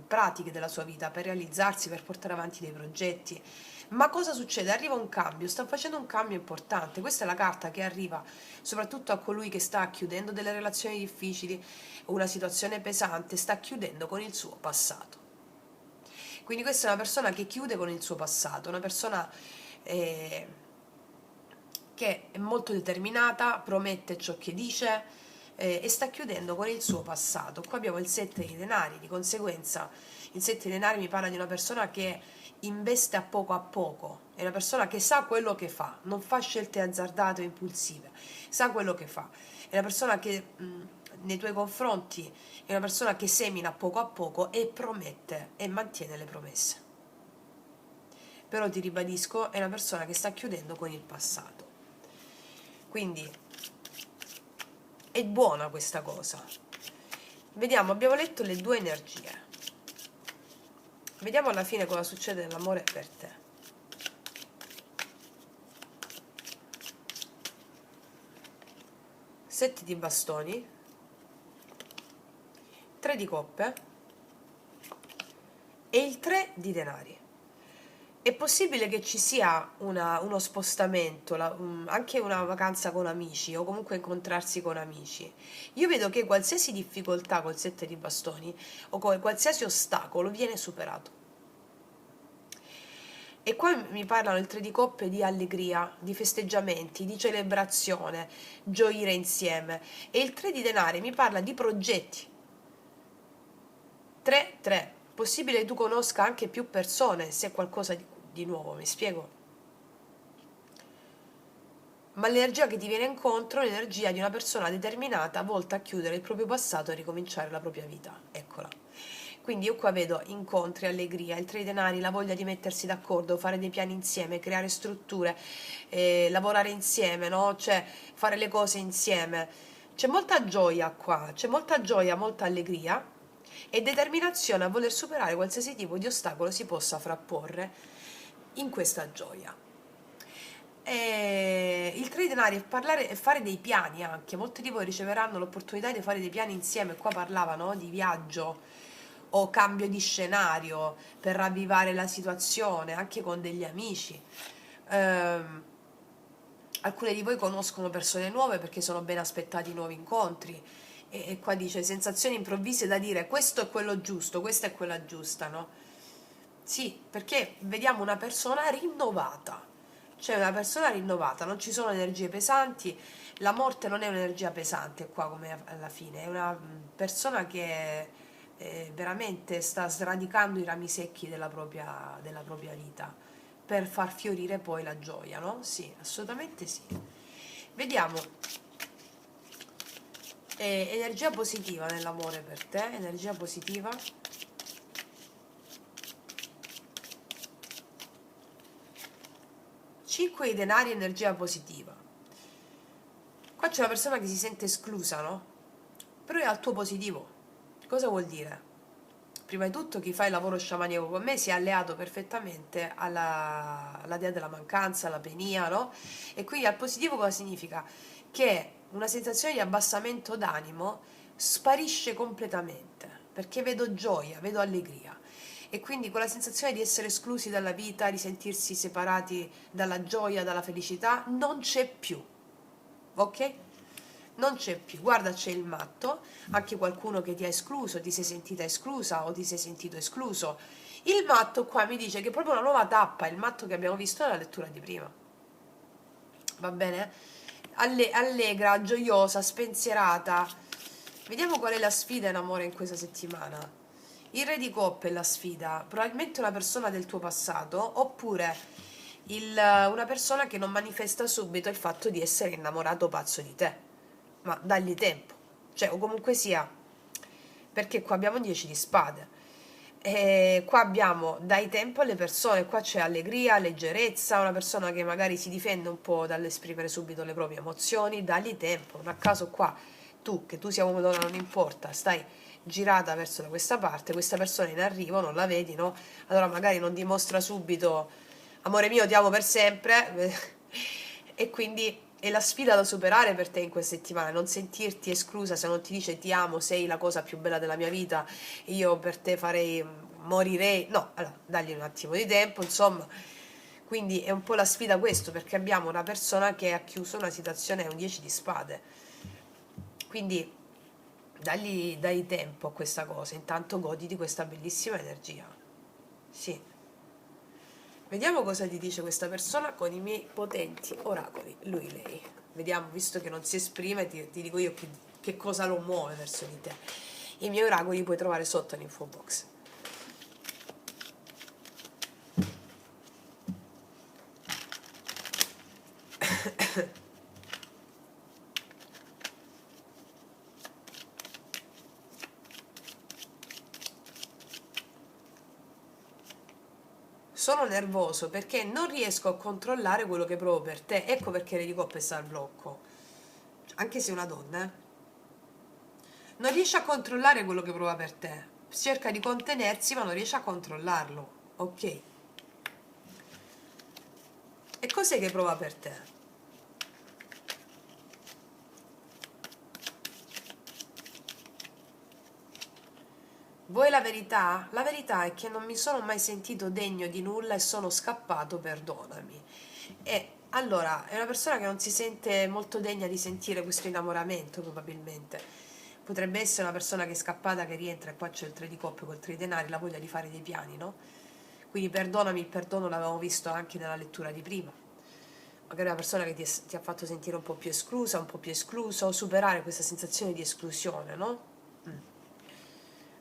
pratiche della sua vita per realizzarsi, per portare avanti dei progetti. Ma cosa succede? Arriva un cambio, sta facendo un cambio importante. Questa è la carta che arriva soprattutto a colui che sta chiudendo delle relazioni difficili, una situazione pesante, sta chiudendo con il suo passato. Quindi questa è una persona che chiude con il suo passato, una persona eh, che è molto determinata, promette ciò che dice e sta chiudendo con il suo passato. Qua abbiamo il 7 di denari, di conseguenza il 7 di denari mi parla di una persona che investe a poco, è una persona che sa quello che fa, non fa scelte azzardate o impulsive, sa quello che fa, è una persona che nei tuoi confronti è una persona che semina a poco e promette e mantiene le promesse. Però ti ribadisco, è una persona che sta chiudendo con il passato. Quindi è buona questa cosa. Vediamo, abbiamo letto le due energie. Vediamo alla fine cosa succede nell'amore per te. Sette di bastoni, 3 di coppe e il 3 di denari. È possibile che ci sia uno spostamento, anche una vacanza con amici o comunque incontrarsi con amici. Io vedo che qualsiasi difficoltà col 7 di bastoni o qualsiasi ostacolo viene superato. E qua mi parlano il 3 di coppe di allegria, di festeggiamenti, di celebrazione, gioire insieme. E il 3 di denari mi parla di progetti. 3-3. Possibile che tu conosca anche più persone se è qualcosa di nuovo, mi spiego? Ma l'energia che ti viene incontro è l'energia di una persona determinata volta a chiudere il proprio passato e ricominciare la propria vita. Eccola. Quindi io qua vedo incontri, allegria, il 3 di denari, la voglia di mettersi d'accordo, fare dei piani insieme, creare strutture, lavorare insieme, no? Cioè fare le cose insieme. C'è molta gioia qua, c'è molta gioia, molta allegria e determinazione a voler superare qualsiasi tipo di ostacolo si possa frapporre in questa gioia. E il 3 di denari è parlare e fare dei piani anche. Molti di voi riceveranno l'opportunità di fare dei piani insieme. Qua parlavano di viaggio o cambio di scenario per ravvivare la situazione anche con degli amici. Alcune di voi conoscono persone nuove perché sono ben aspettati nuovi incontri e qua dice sensazioni improvvise da dire questo è quello giusto, questa è quella giusta, no? Sì, perché vediamo una persona rinnovata, cioè una persona rinnovata, non ci sono energie pesanti, la morte non è un'energia pesante qua come alla fine, è una persona che veramente sta sradicando i rami secchi della propria vita, per far fiorire poi la gioia, no? Sì, assolutamente sì. Vediamo. Energia positiva nell'amore per te, energia positiva. 5 di denari, energia positiva. Qua c'è una persona che si sente esclusa, no? Però è al tuo positivo. Cosa vuol dire? Prima di tutto chi fa il lavoro sciamanico con me si è alleato perfettamente alla dea della mancanza, alla penia, no? E quindi al positivo cosa significa? Che una sensazione di abbassamento d'animo sparisce completamente, perché vedo gioia, vedo allegria. E quindi quella sensazione di essere esclusi dalla vita, di sentirsi separati dalla gioia, dalla felicità, non c'è più. Ok? Non c'è più. Guarda, c'è il matto, anche qualcuno che ti ha escluso, ti sei sentita esclusa o ti sei sentito escluso. Il matto qua mi dice che è proprio una nuova tappa, il matto che abbiamo visto nella lettura di prima. Va bene? Allegra, gioiosa, spensierata. Vediamo qual è la sfida in amore in questa settimana. Il re di coppe è la sfida, probabilmente una persona del tuo passato, oppure una persona che non manifesta subito il fatto di essere innamorato pazzo di te, ma dagli tempo, cioè, o comunque sia, perché qua abbiamo 10 di spade, e qua abbiamo dai tempo alle persone, qua c'è allegria, leggerezza, una persona che magari si difende un po' dall'esprimere subito le proprie emozioni, dagli tempo, non a caso qua tu, che tu sia uomo o donna non importa, stai girata verso da questa parte, questa persona in arrivo, non la vedi, no? Allora magari non dimostra subito amore mio ti amo per sempre e quindi è la sfida da superare per te in questa settimana, non sentirti esclusa se non ti dice ti amo, sei la cosa più bella della mia vita, io per te farei, morirei, no, allora dagli un attimo di tempo, insomma. Quindi è un po' la sfida questo, perché abbiamo una persona che ha chiuso una situazione a un 10 di spade, quindi dai tempo a questa cosa, intanto goditi questa bellissima energia. Sì. Vediamo cosa ti dice questa persona con i miei potenti oracoli, lui, lei. Vediamo, visto che non si esprime, ti dico io che cosa lo muove verso di te. I miei oracoli li puoi trovare sotto all'info box. Sono nervoso perché non riesco a controllare quello che provo per te. Ecco perché le dico sta al blocco. Anche se è una donna, non riesce a controllare quello che prova per te. Cerca di contenersi, ma non riesce a controllarlo. Ok? E cos'è che prova per te? Vuoi la verità? La verità è che non mi sono mai sentito degno di nulla e sono scappato, perdonami. E allora è una persona che non si sente molto degna di sentire questo innamoramento, probabilmente. Potrebbe essere una persona che è scappata, che rientra, e qua c'è il 3 di coppe col 3 di denari, la voglia di fare dei piani, no? Quindi perdonami, il perdono l'avevamo visto anche nella lettura di prima. Magari una persona che ti ha fatto sentire un po' più esclusa, un po' più escluso, superare questa sensazione di esclusione, no?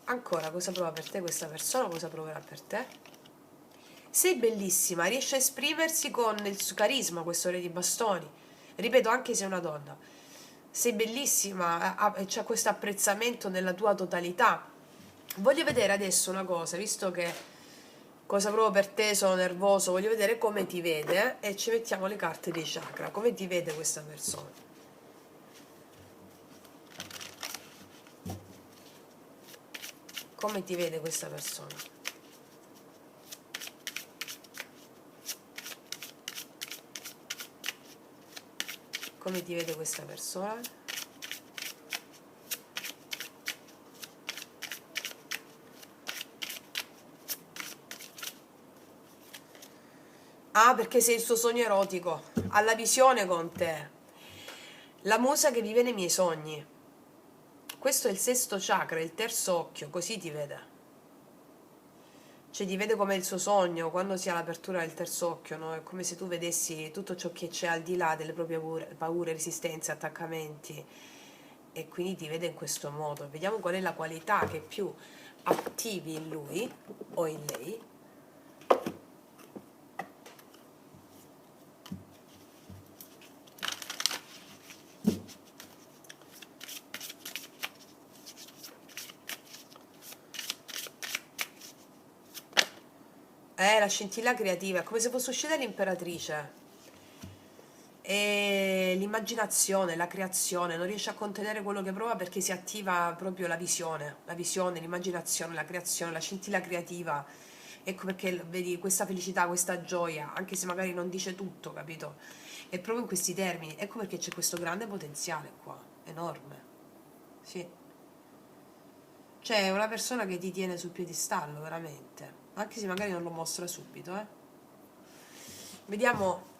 Ancora, cosa prova per te questa persona? Cosa proverà per te? Sei bellissima, riesce a esprimersi con il suo carisma, questo re di bastoni. Ripeto, anche se è una donna. Sei bellissima, c'è questo apprezzamento nella tua totalità. Voglio vedere adesso una cosa, visto che cosa provo per te, sono nervoso, voglio vedere come ti vede e ci mettiamo le carte dei chakra. Come ti vede questa persona? Come ti vede questa persona? Come ti vede questa persona? Ah, perché sei il suo sogno erotico. Ha la visione con te. La musa che vive nei miei sogni. Questo è il sesto chakra, il terzo occhio, così ti vede. Cioè ti vede come il suo sogno, quando si ha l'apertura del terzo occhio, no? È come se tu vedessi tutto ciò che c'è al di là delle proprie paure, resistenze, attaccamenti. E quindi ti vede in questo modo. Vediamo qual è la qualità che più attivi in lui o in lei. La scintilla creativa, è come se fosse uscita l'imperatrice. E l'immaginazione, la creazione, non riesce a contenere quello che prova perché si attiva proprio la visione, l'immaginazione, la creazione, la scintilla creativa. Ecco perché vedi questa felicità, questa gioia, anche se magari non dice tutto, capito? È proprio in questi termini. Ecco perché c'è questo grande potenziale qua, enorme. Sì. C'è una persona che ti tiene sul piedistallo, veramente. Anche se magari non lo mostra subito, eh. Vediamo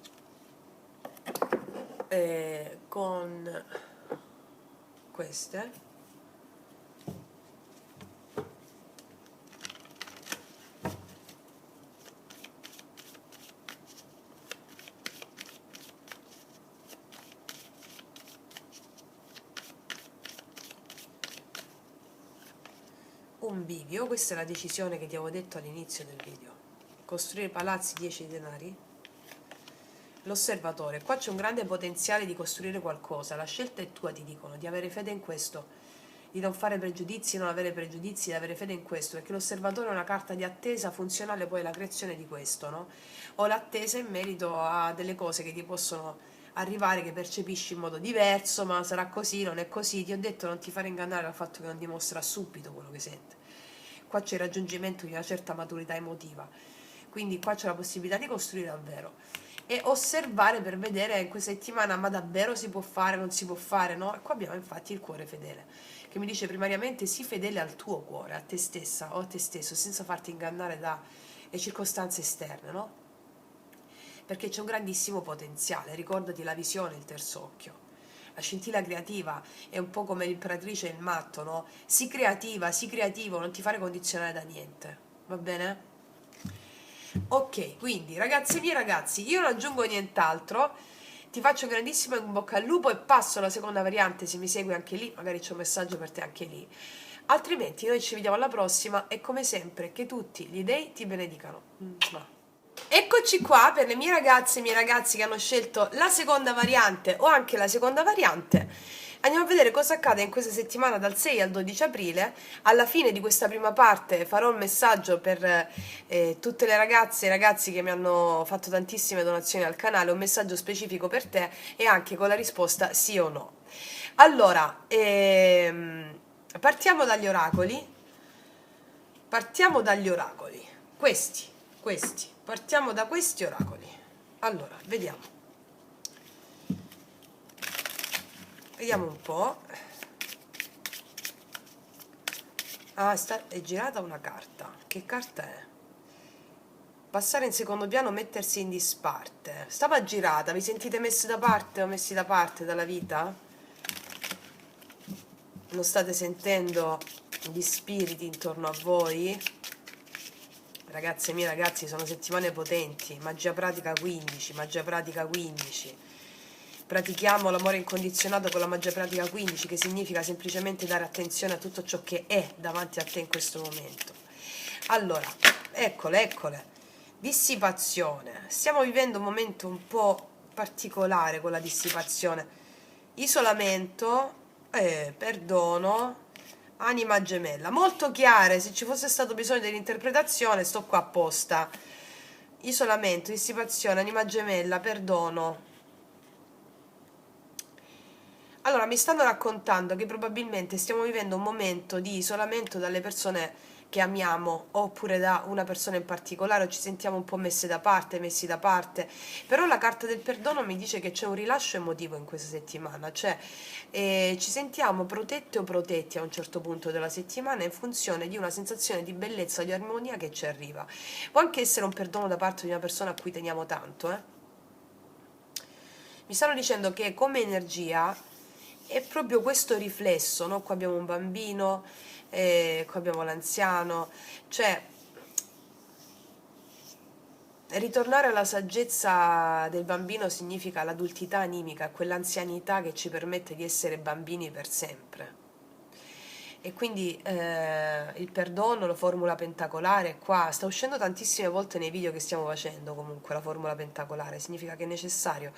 con queste. Un bivio, questa è la decisione che ti avevo detto all'inizio del video. Costruire palazzi 10 denari. L'osservatore, qua c'è un grande potenziale di costruire qualcosa, la scelta è tua, ti dicono, di avere fede in questo, di non fare pregiudizi, non avere pregiudizi, di avere fede in questo, perché l'osservatore è una carta di attesa funzionale poi alla creazione di questo, no? O l'attesa in merito a delle cose che ti possono arrivare, che percepisci in modo diverso, ma sarà così, non è così, ti ho detto non ti fare ingannare dal fatto che non dimostra subito quello che sente. Qua c'è il raggiungimento di una certa maturità emotiva, quindi qua c'è la possibilità di costruire davvero e osservare per vedere in questa settimana ma davvero si può fare, non si può fare, no? E qua abbiamo infatti il cuore fedele, che mi dice primariamente sii fedele al tuo cuore, a te stessa o a te stesso, senza farti ingannare dalle circostanze esterne, no? Perché c'è un grandissimo potenziale, ricordati la visione, il terzo occhio. La scintilla creativa è un po' come l'imperatrice e il matto, no? Sii creativa, sii creativo, non ti fare condizionare da niente, va bene? Ok, quindi ragazzi miei ragazzi, io non aggiungo nient'altro, ti faccio un grandissimo in bocca al lupo e passo alla seconda variante, se mi segui anche lì, magari c'è un messaggio per te anche lì. Altrimenti noi ci vediamo alla prossima e come sempre che tutti gli dei ti benedicano. Eccoci qua per le mie ragazze e i miei ragazzi che hanno scelto la seconda variante o anche la seconda variante. Andiamo a vedere cosa accade in questa settimana dal 6 al 12 aprile. Alla fine di questa prima parte farò un messaggio per tutte le ragazze e i ragazzi che mi hanno fatto tantissime donazioni al canale, un messaggio specifico per te e anche con la risposta sì o no. Allora, partiamo dagli oracoli. Partiamo dagli oracoli. Questi. Partiamo da questi oracoli. Allora, vediamo. Vediamo un po'. Ah, è girata una carta. Che carta è? Passare in secondo piano, mettersi in disparte. Stava girata, vi sentite messi da parte o messi da parte dalla vita? Non state sentendo gli spiriti intorno a voi? Ragazze mie, ragazzi, sono settimane potenti. Magia pratica 15, magia pratica 15. Pratichiamo l'amore incondizionato con la magia pratica 15, che significa semplicemente dare attenzione a tutto ciò che è davanti a te in questo momento. Allora, eccole. Dissipazione. Stiamo vivendo un momento un po' particolare con la dissipazione. Isolamento, perdono, anima gemella. Molto chiare, se ci fosse stato bisogno dell'interpretazione sto qua apposta. Isolamento, dissipazione, anima gemella, perdono. Allora, mi stanno raccontando che probabilmente stiamo vivendo un momento di isolamento dalle persone che amiamo, oppure da una persona in particolare, o ci sentiamo un po' messi da parte, però la carta del perdono mi dice che c'è un rilascio emotivo in questa settimana, cioè ci sentiamo protette o protetti a un certo punto della settimana in funzione di una sensazione di bellezza, di armonia che ci arriva. Può anche essere un perdono da parte di una persona a cui teniamo tanto, Mi stanno dicendo che come energia è proprio questo riflesso, no? Qua abbiamo un bambino, qua abbiamo l'anziano, cioè ritornare alla saggezza del bambino significa l'adultità animica, quell'anzianità che ci permette di essere bambini per sempre. E quindi il perdono, la formula pentacolare, qua sta uscendo tantissime volte nei video che stiamo facendo, comunque la formula pentacolare, significa che è necessario,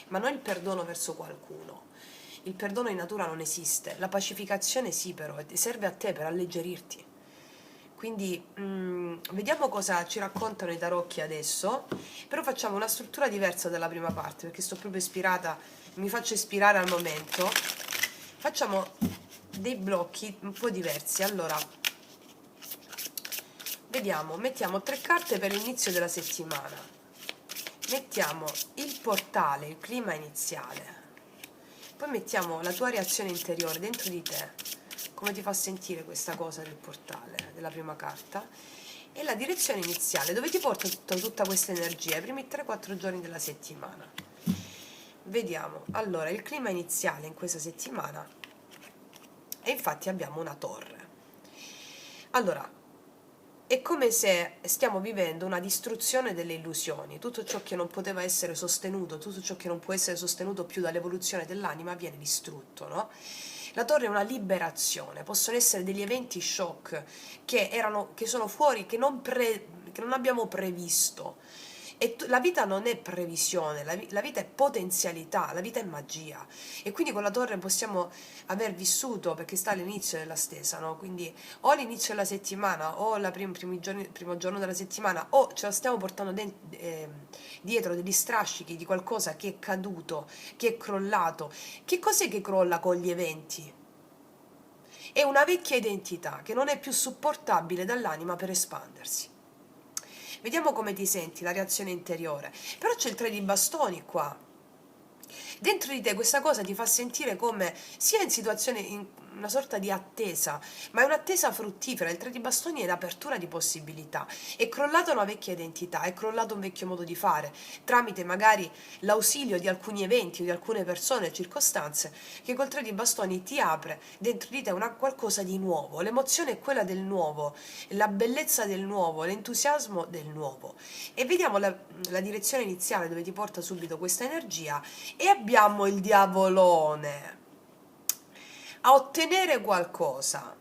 ma non il perdono verso qualcuno. Il perdono in natura non esiste, la pacificazione sì, però serve a te per alleggerirti. quindi vediamo cosa ci raccontano i tarocchi adesso, però facciamo una struttura diversa dalla prima parte, perché sto proprio ispirata, mi faccio ispirare al momento. Facciamo dei blocchi un po' diversi. Allora, vediamo, mettiamo 3 carte per l'inizio della settimana, mettiamo il portale, il clima iniziale, poi mettiamo la tua reazione interiore dentro di te, come ti fa sentire questa cosa del portale, della prima carta, e la direzione iniziale, dove ti porta tutta questa energia, i primi 3-4 giorni della settimana. Vediamo, allora, il clima iniziale in questa settimana, e infatti abbiamo una torre. Allora, è come se stiamo vivendo una distruzione delle illusioni, tutto ciò che non poteva essere sostenuto, tutto ciò che non può essere sostenuto più dall'evoluzione dell'anima viene distrutto, no? La torre è una liberazione, possono essere degli eventi shock che sono fuori, che non abbiamo previsto. E la vita non è previsione, la vita è potenzialità, la vita è magia. E quindi con la torre possiamo aver vissuto, perché sta all'inizio della stesa, no? Quindi o all'inizio della settimana, o il primo giorno della settimana, o ce la stiamo portando dietro degli strascichi di qualcosa che è caduto, che è crollato. Che cos'è che crolla con gli eventi? È una vecchia identità che non è più supportabile dall'anima per espandersi. Vediamo come ti senti, la reazione interiore. Però c'è il 3 di bastoni qua. Dentro di te questa cosa ti fa sentire come sia in situazione, in una sorta di attesa, ma è un'attesa fruttifera. Il 3 di bastoni è l'apertura di possibilità. È crollata una vecchia identità, è crollato un vecchio modo di fare, tramite magari l'ausilio di alcuni eventi o di alcune persone, circostanze, che col 3 di bastoni ti apre dentro di te qualcosa di nuovo. L'emozione è quella del nuovo, la bellezza del nuovo, l'entusiasmo del nuovo. E vediamo la direzione iniziale dove ti porta subito questa energia, e abbiamo il diavolone a ottenere qualcosa.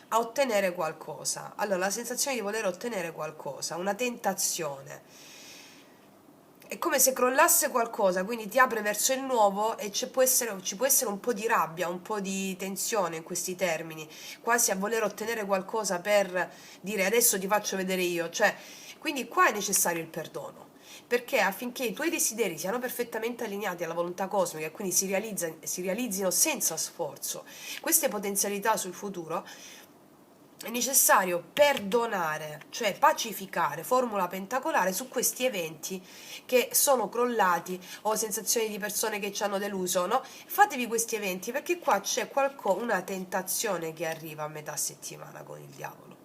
A ottenere qualcosa. Allora, la sensazione di voler ottenere qualcosa, una tentazione. È come se crollasse qualcosa, quindi ti apre verso il nuovo e ci può essere un po' di rabbia, un po' di tensione in questi termini, quasi a voler ottenere qualcosa per dire adesso ti faccio vedere io, cioè, quindi qua è necessario il perdono, perché affinché i tuoi desideri siano perfettamente allineati alla volontà cosmica e quindi si realizzino senza sforzo queste potenzialità sul futuro, è necessario perdonare, cioè pacificare, formula pentacolare su questi eventi che sono crollati o sensazioni di persone che ci hanno deluso, no? Fatevi questi eventi, perché qua c'è una tentazione che arriva a metà settimana con il diavolo,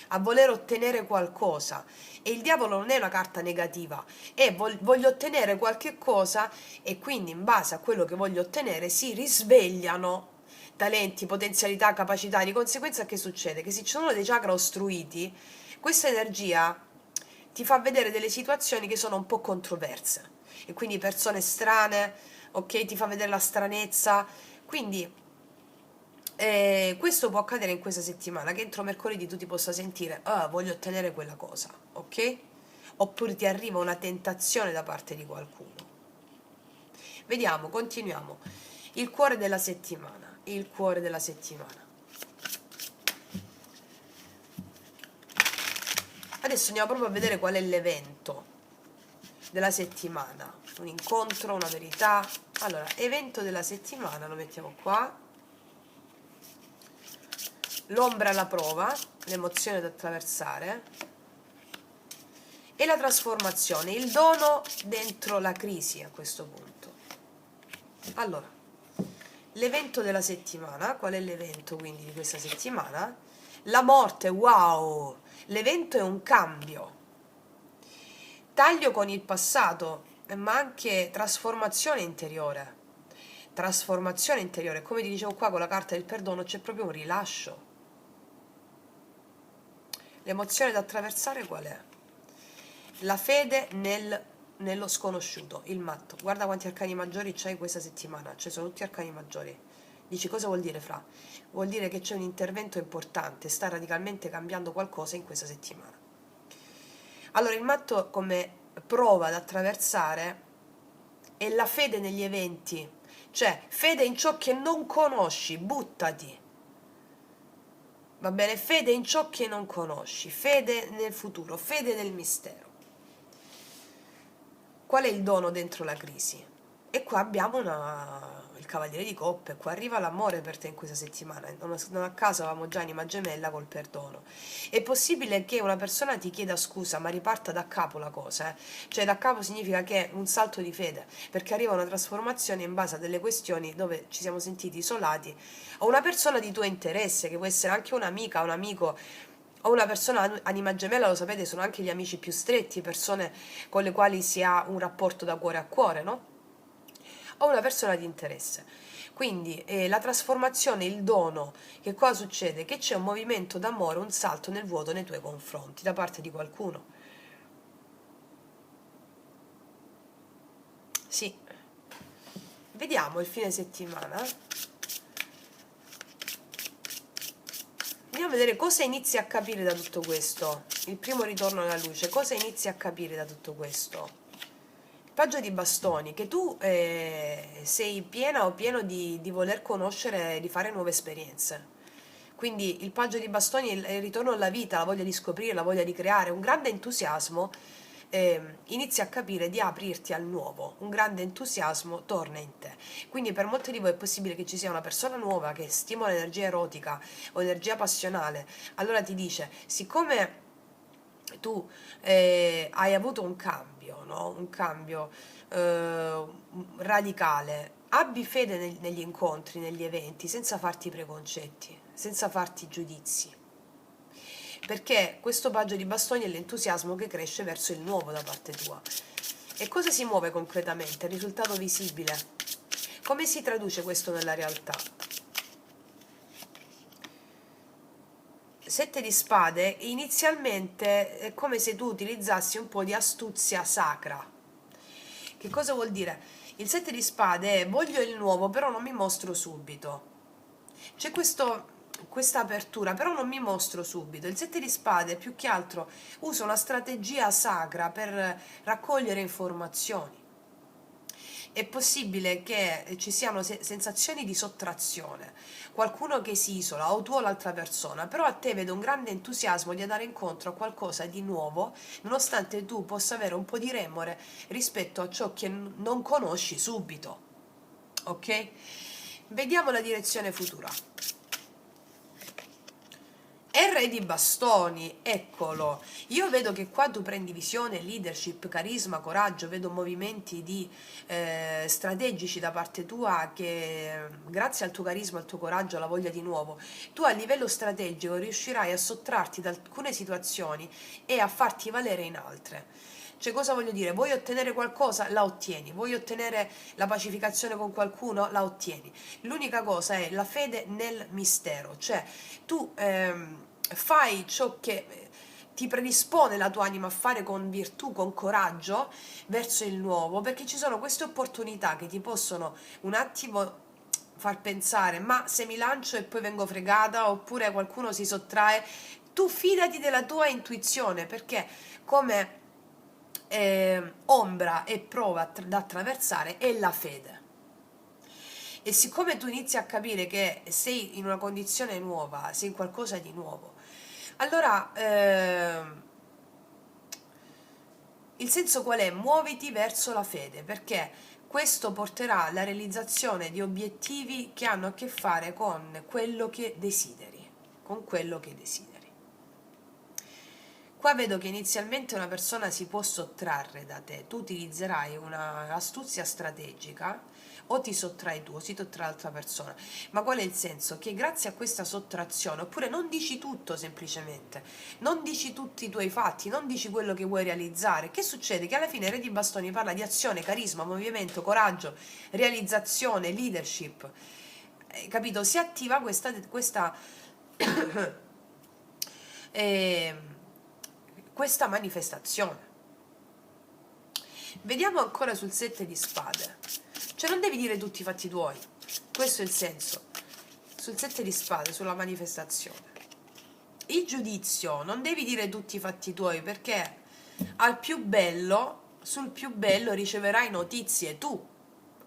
a voler ottenere qualcosa. E il diavolo non è una carta negativa, è voglio ottenere qualche cosa, e quindi in base a quello che voglio ottenere si risvegliano talenti, potenzialità, capacità. Di conseguenza che succede? Che se ci sono dei chakra ostruiti, questa energia ti fa vedere delle situazioni che sono un po' controverse, e quindi persone strane, ok? Ti fa vedere la stranezza. Quindi questo può accadere in questa settimana, che entro mercoledì tu ti possa sentire voglio ottenere quella cosa, ok? Oppure ti arriva una tentazione da parte di qualcuno. Vediamo, continuiamo. Il cuore della settimana, il cuore della settimana. Adesso andiamo proprio a vedere qual è l'evento della settimana. Un incontro, una verità. Allora, evento della settimana, lo mettiamo qua. L'ombra alla prova, l'emozione da attraversare, e la trasformazione, il dono dentro la crisi a questo punto. Allora, l'evento della settimana, qual è l'evento quindi di questa settimana? La morte, wow! L'evento è un cambio, taglio con il passato, ma anche trasformazione interiore. Trasformazione interiore, come ti dicevo qua con la carta del perdono, c'è proprio un rilascio. L'emozione da attraversare qual è? La fede nello sconosciuto, il matto. Guarda quanti arcani maggiori c'hai questa settimana, cioè sono tutti arcani maggiori. Dici, cosa vuol dire, Fra? Vuol dire che c'è un intervento importante, sta radicalmente cambiando qualcosa in questa settimana. Allora, il matto come prova ad attraversare è la fede negli eventi, cioè fede in ciò che non conosci, buttati. va bene? Fede in ciò che non conosci, fede nel futuro, fede nel mistero. Qual è il dono dentro la crisi? E qua abbiamo il Cavaliere di Coppe, qua arriva l'amore per te in questa settimana, non a caso avevamo già Anima Gemella col perdono. È possibile che una persona ti chieda scusa ma riparta da capo la cosa, eh? Cioè da capo significa che è un salto di fede, perché arriva una trasformazione in base a delle questioni dove ci siamo sentiti isolati, o una persona di tuo interesse, che può essere anche un'amica, un amico, o una persona anima gemella, lo sapete, sono anche gli amici più stretti, persone con le quali si ha un rapporto da cuore a cuore, no? O una persona di interesse. Quindi la trasformazione, il dono, che cosa succede? Che c'è un movimento d'amore, un salto nel vuoto nei tuoi confronti da parte di qualcuno. Sì. Vediamo il fine settimana. Andiamo a vedere cosa inizi a capire da tutto questo. Il primo ritorno alla luce, cosa inizi a capire da tutto questo? Il paggio di bastoni, che tu sei piena o pieno di voler conoscere, di fare nuove esperienze. Quindi il paggio di bastoni è il ritorno alla vita, la voglia di scoprire, la voglia di creare, un grande entusiasmo, inizi a capire di aprirti al nuovo, un grande entusiasmo torna in te. Quindi per molti di voi è possibile che ci sia una persona nuova che stimola energia erotica o energia passionale, allora ti dice, siccome tu hai avuto un cambio, no? Un cambio radicale, abbi fede negli incontri, negli eventi, senza farti preconcetti, senza farti giudizi, perché questo paggio di bastoni è l'entusiasmo che cresce verso il nuovo da parte tua. E cosa si muove concretamente? Il risultato visibile. Come si traduce questo nella realtà? 7 di spade, inizialmente è come se tu utilizzassi un po' di astuzia sacra. Che cosa vuol dire? Il 7 di spade è voglio il nuovo, però non mi mostro subito. C'è questa apertura, però non mi mostro subito. Il 7 di spade più che altro usa una strategia sacra per raccogliere informazioni. È possibile che ci siano sensazioni di sottrazione, qualcuno che si isola o tu o l'altra persona, però a te vedo un grande entusiasmo di andare incontro a qualcosa di nuovo, nonostante tu possa avere un po' di remore rispetto a ciò che non conosci subito. Ok? Vediamo la direzione futura. E re di bastoni, eccolo. Io vedo che qua tu prendi visione, leadership, carisma, coraggio, vedo movimenti strategici da parte tua che grazie al tuo carisma, al tuo coraggio, alla voglia di nuovo, tu a livello strategico riuscirai a sottrarti da alcune situazioni e a farti valere in altre. Cioè, cosa voglio dire? Vuoi ottenere qualcosa? La ottieni. Vuoi ottenere la pacificazione con qualcuno? La ottieni. L'unica cosa è la fede nel mistero, cioè tu fai ciò che ti predispone la tua anima a fare con virtù, con coraggio verso il nuovo, perché ci sono queste opportunità che ti possono un attimo far pensare, ma se mi lancio e poi vengo fregata, oppure qualcuno si sottrae, tu fidati della tua intuizione, perché come ombra e prova da attraversare è la fede. E siccome tu inizi a capire che sei in una condizione nuova, sei in qualcosa di nuovo, allora il senso qual è? Muoviti verso la fede, perché questo porterà alla realizzazione di obiettivi che hanno a che fare con quello che desideri, con quello che desideri. Qua vedo che inizialmente una persona si può sottrarre da te, tu utilizzerai un'astuzia strategica, o ti sottrai tu o si sottrae l'altra persona, ma qual è il senso? Che grazie a questa sottrazione, oppure non dici tutto semplicemente, non dici tutti i tuoi fatti, non dici quello che vuoi realizzare, che succede? Che alla fine il Re di Bastoni parla di azione, carisma, movimento, coraggio, realizzazione, leadership, capito? Si attiva questa manifestazione. Vediamo ancora sul 7 di spade. Cioè non devi dire tutti i fatti tuoi. Questo è il senso. Sul 7 di spade, sulla manifestazione. Il giudizio, non devi dire tutti i fatti tuoi, perché al più bello, sul più bello riceverai notizie tu.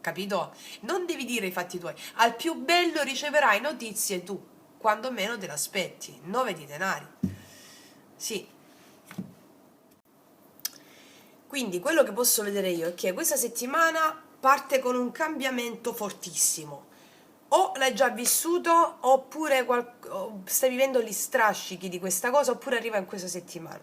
Capito? Non devi dire i fatti tuoi. Al più bello riceverai notizie tu. quando meno te l'aspetti. 9 di denari. Sì. Quindi quello che posso vedere io è che questa settimana parte con un cambiamento fortissimo. O l'hai già vissuto, oppure stai vivendo gli strascichi di questa cosa, oppure arriva in questa settimana.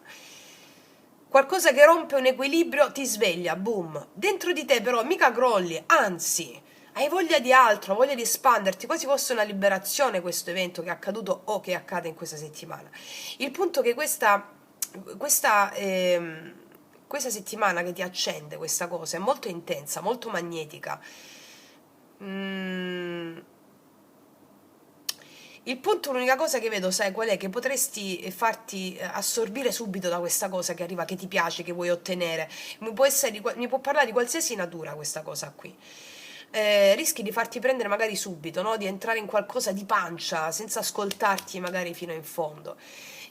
Qualcosa che rompe un equilibrio ti sveglia, boom. Dentro di te però mica crolli, anzi, hai voglia di altro, hai voglia di espanderti, quasi fosse una liberazione questo evento che è accaduto o che accade in questa settimana. Il punto è che questa, questa settimana che ti accende questa cosa è molto intensa, molto magnetica. Il punto, l'unica cosa che vedo, sai qual è? Che potresti farti assorbire subito da questa cosa che arriva, che ti piace, che vuoi ottenere. Mi può parlare di qualsiasi natura questa cosa qui. Rischi di farti prendere magari subito, no? Di entrare in qualcosa di pancia, senza ascoltarti magari fino in fondo.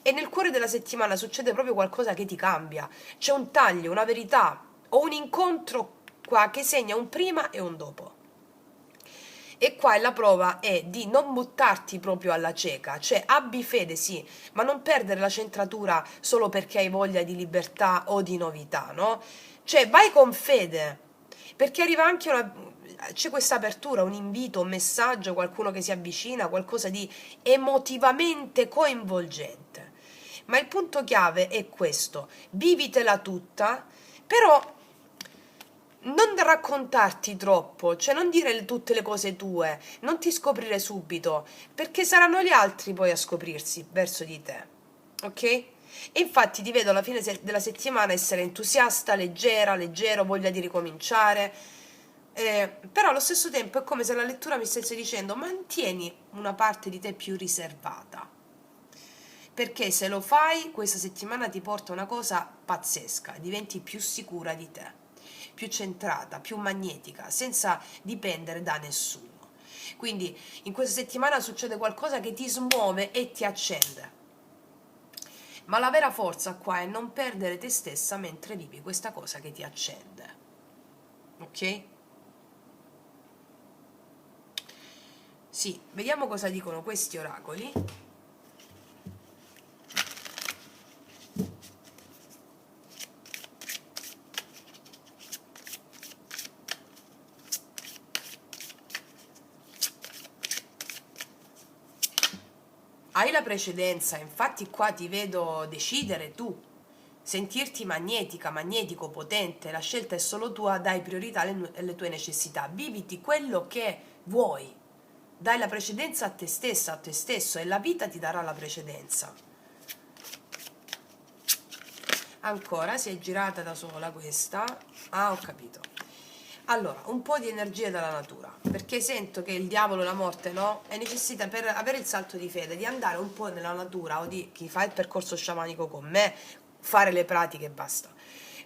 E nel cuore della settimana succede proprio qualcosa che ti cambia. C'è un taglio, una verità, o un incontro qua che segna un prima e un dopo. E qua la prova è di non buttarti proprio alla cieca, cioè abbi fede sì, ma non perdere la centratura solo perché hai voglia di libertà o di novità, no? Cioè vai con fede, perché arriva anche c'è questa apertura, un invito, un messaggio, qualcuno che si avvicina, qualcosa di emotivamente coinvolgente. Ma il punto chiave è questo, vivitela tutta, però non raccontarti troppo, cioè non dire tutte le cose tue, non ti scoprire subito, perché saranno gli altri poi a scoprirsi verso di te, ok? E infatti ti vedo alla fine della settimana essere entusiasta, leggero, voglia di ricominciare, però allo stesso tempo è come se la lettura mi stesse dicendo mantieni una parte di te più riservata, perché se lo fai questa settimana ti porta una cosa pazzesca, diventi più sicura di te, più centrata, più magnetica, senza dipendere da nessuno. Quindi in questa settimana succede qualcosa che ti smuove e ti accende. Ma la vera forza qua è non perdere te stessa mentre vivi questa cosa che ti accende. Ok? Sì, vediamo cosa dicono questi oracoli. Hai la precedenza, infatti qua ti vedo decidere tu, sentirti magnetica, magnetico, potente, la scelta è solo tua, dai priorità alle tue necessità, viviti quello che vuoi, dai la precedenza a te stessa, a te stesso e la vita ti darà la precedenza. Ancora, si è girata da sola questa, ah ho capito. Allora, un po' di energie dalla natura, perché sento che il diavolo, la morte, no? È necessità per avere il salto di fede, di andare un po' nella natura o di chi fa il percorso sciamanico con me, fare le pratiche e basta.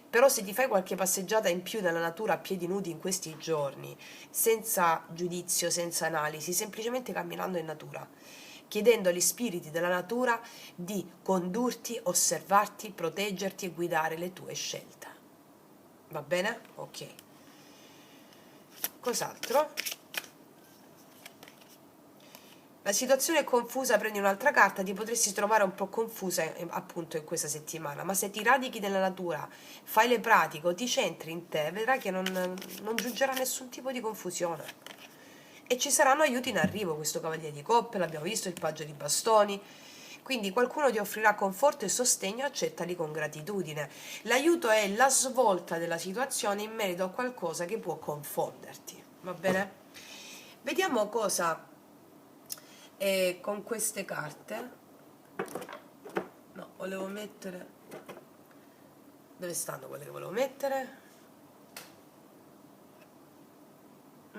Però se ti fai qualche passeggiata in più nella natura a piedi nudi in questi giorni, senza giudizio, senza analisi, semplicemente camminando in natura, chiedendo agli spiriti della natura di condurti, osservarti, proteggerti e guidare le tue scelte. Va bene? Ok. Cos'altro? La situazione è confusa, prendi un'altra carta, ti potresti trovare un po' confusa appunto in questa settimana, ma se ti radichi nella natura, fai le pratiche o ti centri in te, vedrai che non giungerà nessun tipo di confusione. E ci saranno aiuti in arrivo, questo cavaliere di coppe, l'abbiamo visto, il paggio di bastoni. Quindi qualcuno ti offrirà conforto e sostegno, accettali con gratitudine. L'aiuto è la svolta della situazione in merito a qualcosa che può confonderti, va bene? Vediamo cosa con queste carte. No, volevo mettere... Dove stanno quelle che volevo mettere?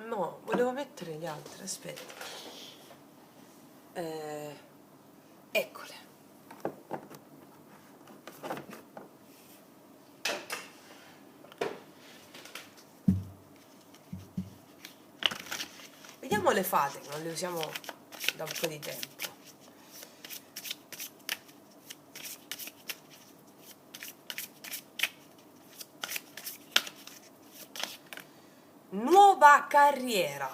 No, volevo mettere le altre, aspetta. Eccole. Vediamo le fate, che non le usiamo da un po' di tempo. Nuova carriera.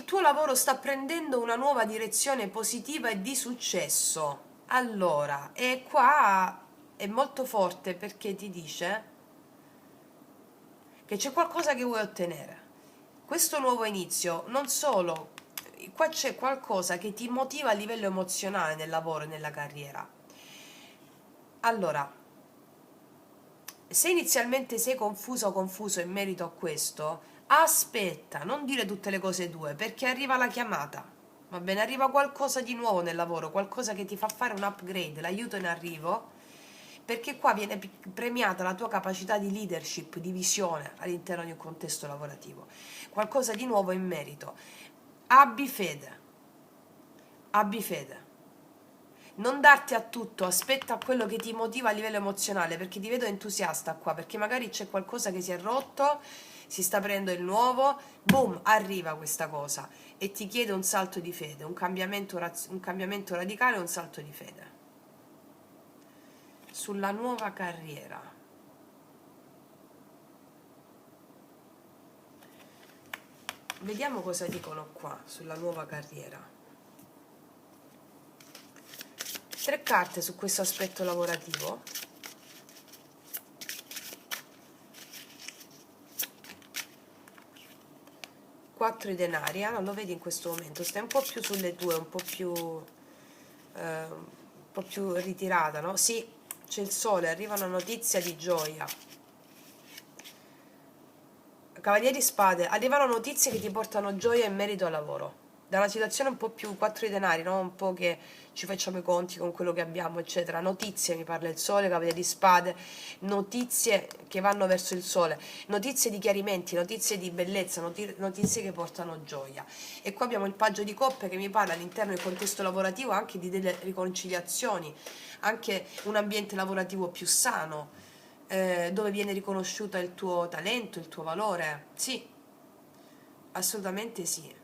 tuo lavoro sta prendendo una nuova direzione positiva e di successo. Allora, e qua è molto forte perché ti dice che c'è qualcosa che vuoi ottenere. Questo nuovo inizio, non solo, qua c'è qualcosa che ti motiva a livello emozionale nel lavoro e nella carriera. Allora, se inizialmente sei confuso o confuso in merito a questo, aspetta, non dire tutte le cose tue, perché arriva la chiamata, va bene? Arriva qualcosa di nuovo nel lavoro, qualcosa che ti fa fare un upgrade, l'aiuto in arrivo, perché qua viene premiata la tua capacità di leadership, di visione all'interno di un contesto lavorativo, qualcosa di nuovo in merito. Abbi fede, abbi fede. Non darti a tutto, aspetta quello che ti motiva a livello emozionale, perché ti vedo entusiasta qua, perché magari c'è qualcosa che si è rotto, si sta aprendo il nuovo, boom, arriva questa cosa e ti chiede un salto di fede, un cambiamento radicale, un salto di fede sulla nuova carriera. Vediamo cosa dicono qua sulla nuova carriera. 3 carte su questo aspetto lavorativo. Quattro i denari, non lo vedi in questo momento, stai un po' più sulle tue, un po' più ritirata, no? Sì, c'è il sole, arriva una notizia di gioia. Cavalieri spade, arrivano notizie che ti portano gioia in merito al lavoro. Da una situazione un po' più 4 di denari, no? Un po' che ci facciamo i conti con quello che abbiamo, eccetera. Notizie, mi parla il sole, cavaliere di spade, notizie che vanno verso il sole, notizie di chiarimenti, notizie di bellezza, notizie che portano gioia. E qua abbiamo il paggio di coppe che mi parla all'interno del contesto lavorativo anche di delle riconciliazioni, anche un ambiente lavorativo più sano, dove viene riconosciuto il tuo talento, il tuo valore. Sì, assolutamente sì.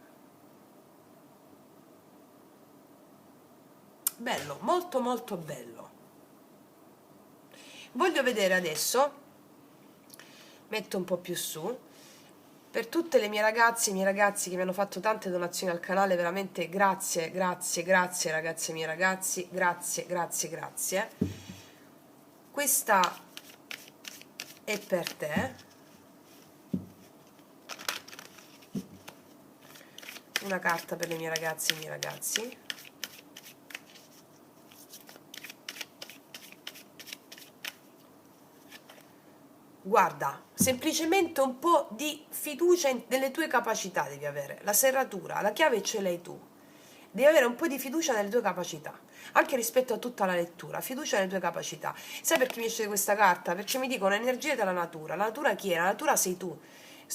Bello, molto molto bello. Voglio vedere adesso, metto un po' più su, per tutte le mie ragazze e i miei ragazzi che mi hanno fatto tante donazioni al canale, veramente grazie, grazie, grazie ragazze e miei ragazzi, grazie, grazie, grazie. Questa è per te. Una carta per le mie ragazze e i miei ragazzi. Guarda, semplicemente un po' di fiducia nelle tue capacità devi avere. La serratura, la chiave ce l'hai tu. Devi avere un po' di fiducia nelle tue capacità, anche rispetto a tutta la lettura, fiducia nelle tue capacità. Sai perché mi esce questa carta? Perché mi dicono energie della natura. La natura chi è? La natura sei tu.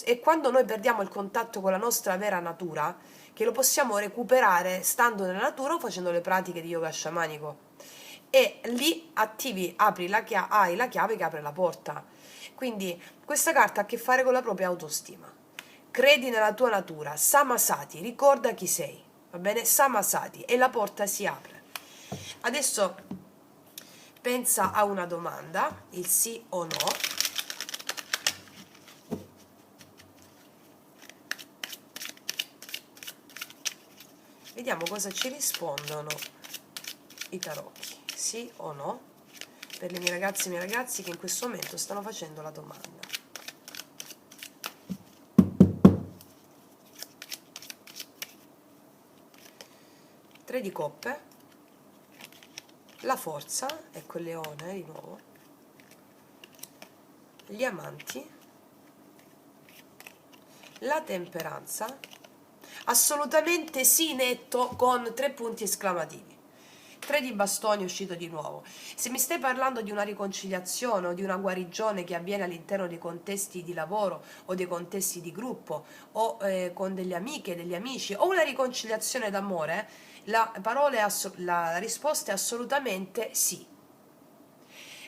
E quando noi perdiamo il contatto con la nostra vera natura, che lo possiamo recuperare stando nella natura o facendo le pratiche di yoga sciamanico. E lì attivi, hai la chiave che apre la porta. Quindi questa carta ha a che fare con la propria autostima. Credi nella tua natura, Samasati, ricorda chi sei, va bene? Samasati, e la porta si apre. Adesso pensa a una domanda, il sì o no. Vediamo cosa ci rispondono i tarocchi, sì o no, per le mie ragazze e i miei ragazzi che in questo momento stanno facendo la domanda. Tre di coppe, la forza, ecco il leone di nuovo, gli amanti, la temperanza, assolutamente sì netto con 3 punti esclamativi. 3 di bastoni è uscito di nuovo. Se mi stai parlando di una riconciliazione o di una guarigione che avviene all'interno dei contesti di lavoro o dei contesti di gruppo o con delle amiche, degli amici o una riconciliazione d'amore, la risposta è assolutamente sì.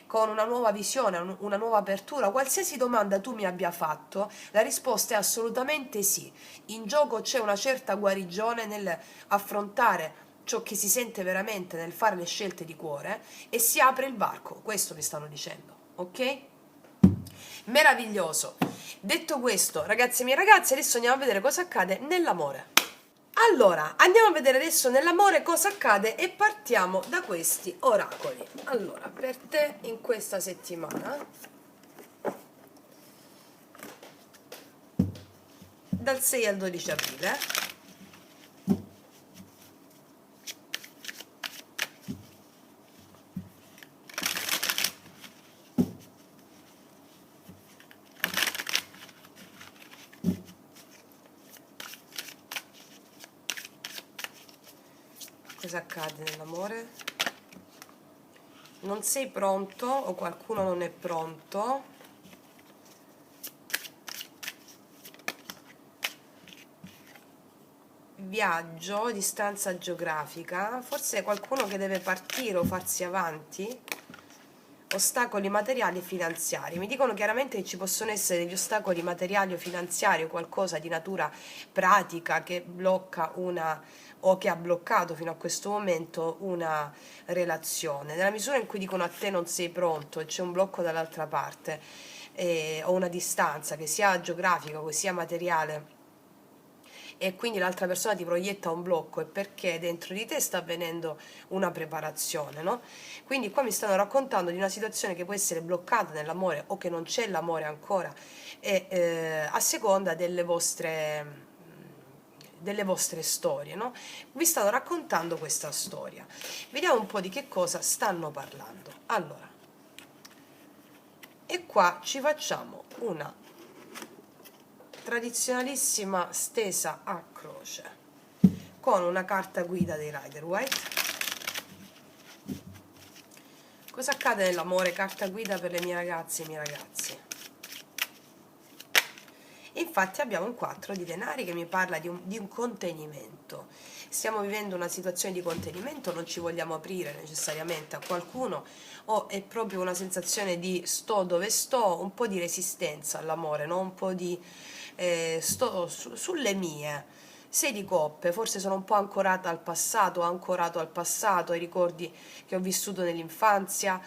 Con una nuova visione, una nuova apertura, qualsiasi domanda tu mi abbia fatto, la risposta è assolutamente sì. In gioco c'è una certa guarigione nel affrontare ciò che si sente veramente nel fare le scelte di cuore e si apre il varco, questo mi stanno dicendo, ok? Meraviglioso. Detto questo, ragazzi e miei ragazzi, adesso andiamo a vedere cosa accade nell'amore. Allora, andiamo a vedere adesso nell'amore cosa accade e partiamo da questi oracoli. Allora, per te in questa settimana, dal 6 al 12 aprile, cosa accade nell'amore? Non sei pronto o qualcuno non è pronto. Viaggio, distanza geografica, forse qualcuno che deve partire o farsi avanti, ostacoli materiali e finanziari. Mi dicono chiaramente che ci possono essere degli ostacoli materiali o finanziari o qualcosa di natura pratica che blocca una o che ha bloccato fino a questo momento una relazione. Nella misura in cui dicono a te non sei pronto e c'è un blocco dall'altra parte, o una distanza che sia geografica o che sia materiale, e quindi l'altra persona ti proietta un blocco, è perché dentro di te sta avvenendo una preparazione, no? Quindi qua mi stanno raccontando di una situazione che può essere bloccata nell'amore o che non c'è l'amore ancora, e a seconda delle vostre storie, no? Vi stanno raccontando questa storia. Vediamo un po' di che cosa stanno parlando. Allora, e qua ci facciamo una tradizionalissima stesa a croce con una carta guida dei Rider-Waite. Cosa accade nell'amore? Carta guida per le mie ragazze e i miei ragazzi. Infatti abbiamo un 4 di denari che mi parla di un contenimento. Stiamo vivendo una situazione di contenimento, non ci vogliamo aprire necessariamente a qualcuno, o è proprio una sensazione di sto dove sto, un po' di resistenza all'amore, no? Un po' di sto sulle mie. 6 di coppe, forse sono un po' ancorata al passato, ancorato al passato, ai ricordi che ho vissuto nell'infanzia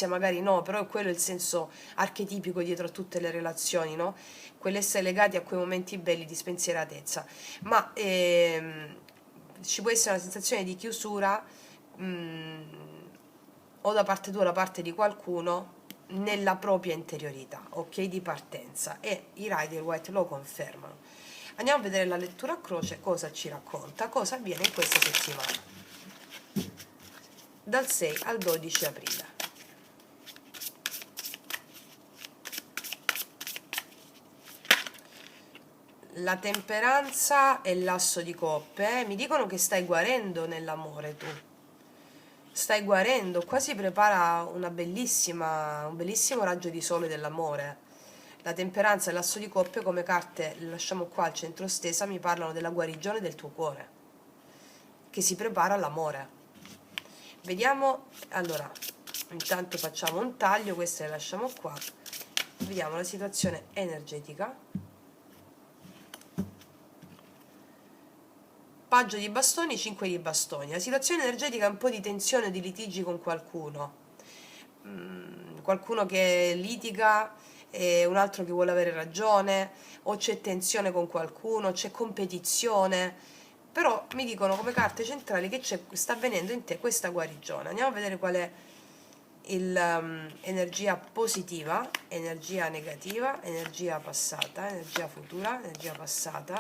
magari no, però è quello il senso archetipico dietro a tutte le relazioni, no? Quell'essere legati a quei momenti belli di spensieratezza, ma ci può essere una sensazione di chiusura, o da parte tua o da parte di qualcuno, nella propria interiorità, ok, di partenza, e i Rider-Waite lo confermano. Andiamo a vedere la lettura a croce, cosa ci racconta, cosa avviene in questa settimana, dal 6 al 12 aprile. La temperanza e l'asso di coppe mi dicono che stai guarendo nell'amore tu. Stai guarendo, qua si prepara un bellissimo raggio di sole dell'amore. La temperanza e l'asso di coppe come carte, le lasciamo qua al centro stesa, mi parlano della guarigione del tuo cuore, che si prepara all'amore. Vediamo, allora, intanto facciamo un taglio, queste le lasciamo qua, vediamo la situazione energetica. Paggio di bastoni, 5 di bastoni. La situazione energetica è un po' di tensione, di litigi con qualcuno. Qualcuno che litiga e un altro che vuole avere ragione, o c'è tensione con qualcuno, c'è competizione. Però mi dicono come carte centrali che sta avvenendo in te questa guarigione. Andiamo a vedere qual è l'energia positiva, energia negativa, energia passata, energia futura, energia passata,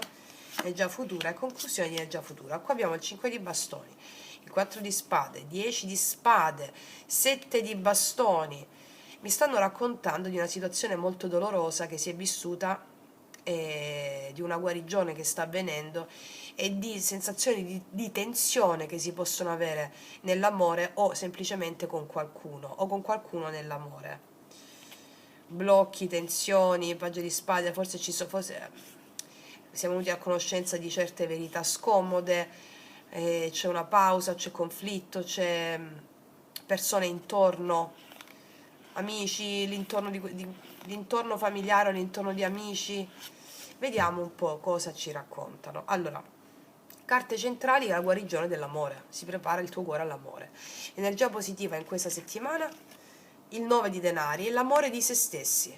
energia futura e conclusione di energia futura. Qua abbiamo il 5 di bastoni, il 4 di spade, 10 di spade, 7 di bastoni. Mi stanno raccontando di una situazione molto dolorosa che si è vissuta, di una guarigione che sta avvenendo e di sensazioni di tensione che si possono avere nell'amore o semplicemente con qualcuno o con qualcuno nell'amore. Blocchi, tensioni, paggio di spade, forse siamo venuti a conoscenza di certe verità scomode, c'è una pausa, c'è conflitto, c'è persone intorno, amici, l'intorno familiare o l'intorno di amici. Vediamo un po' cosa ci raccontano. Allora, carte centrali, la guarigione dell'amore, si prepara il tuo cuore all'amore. Energia positiva in questa settimana, il 9 di denari e l'amore di se stessi.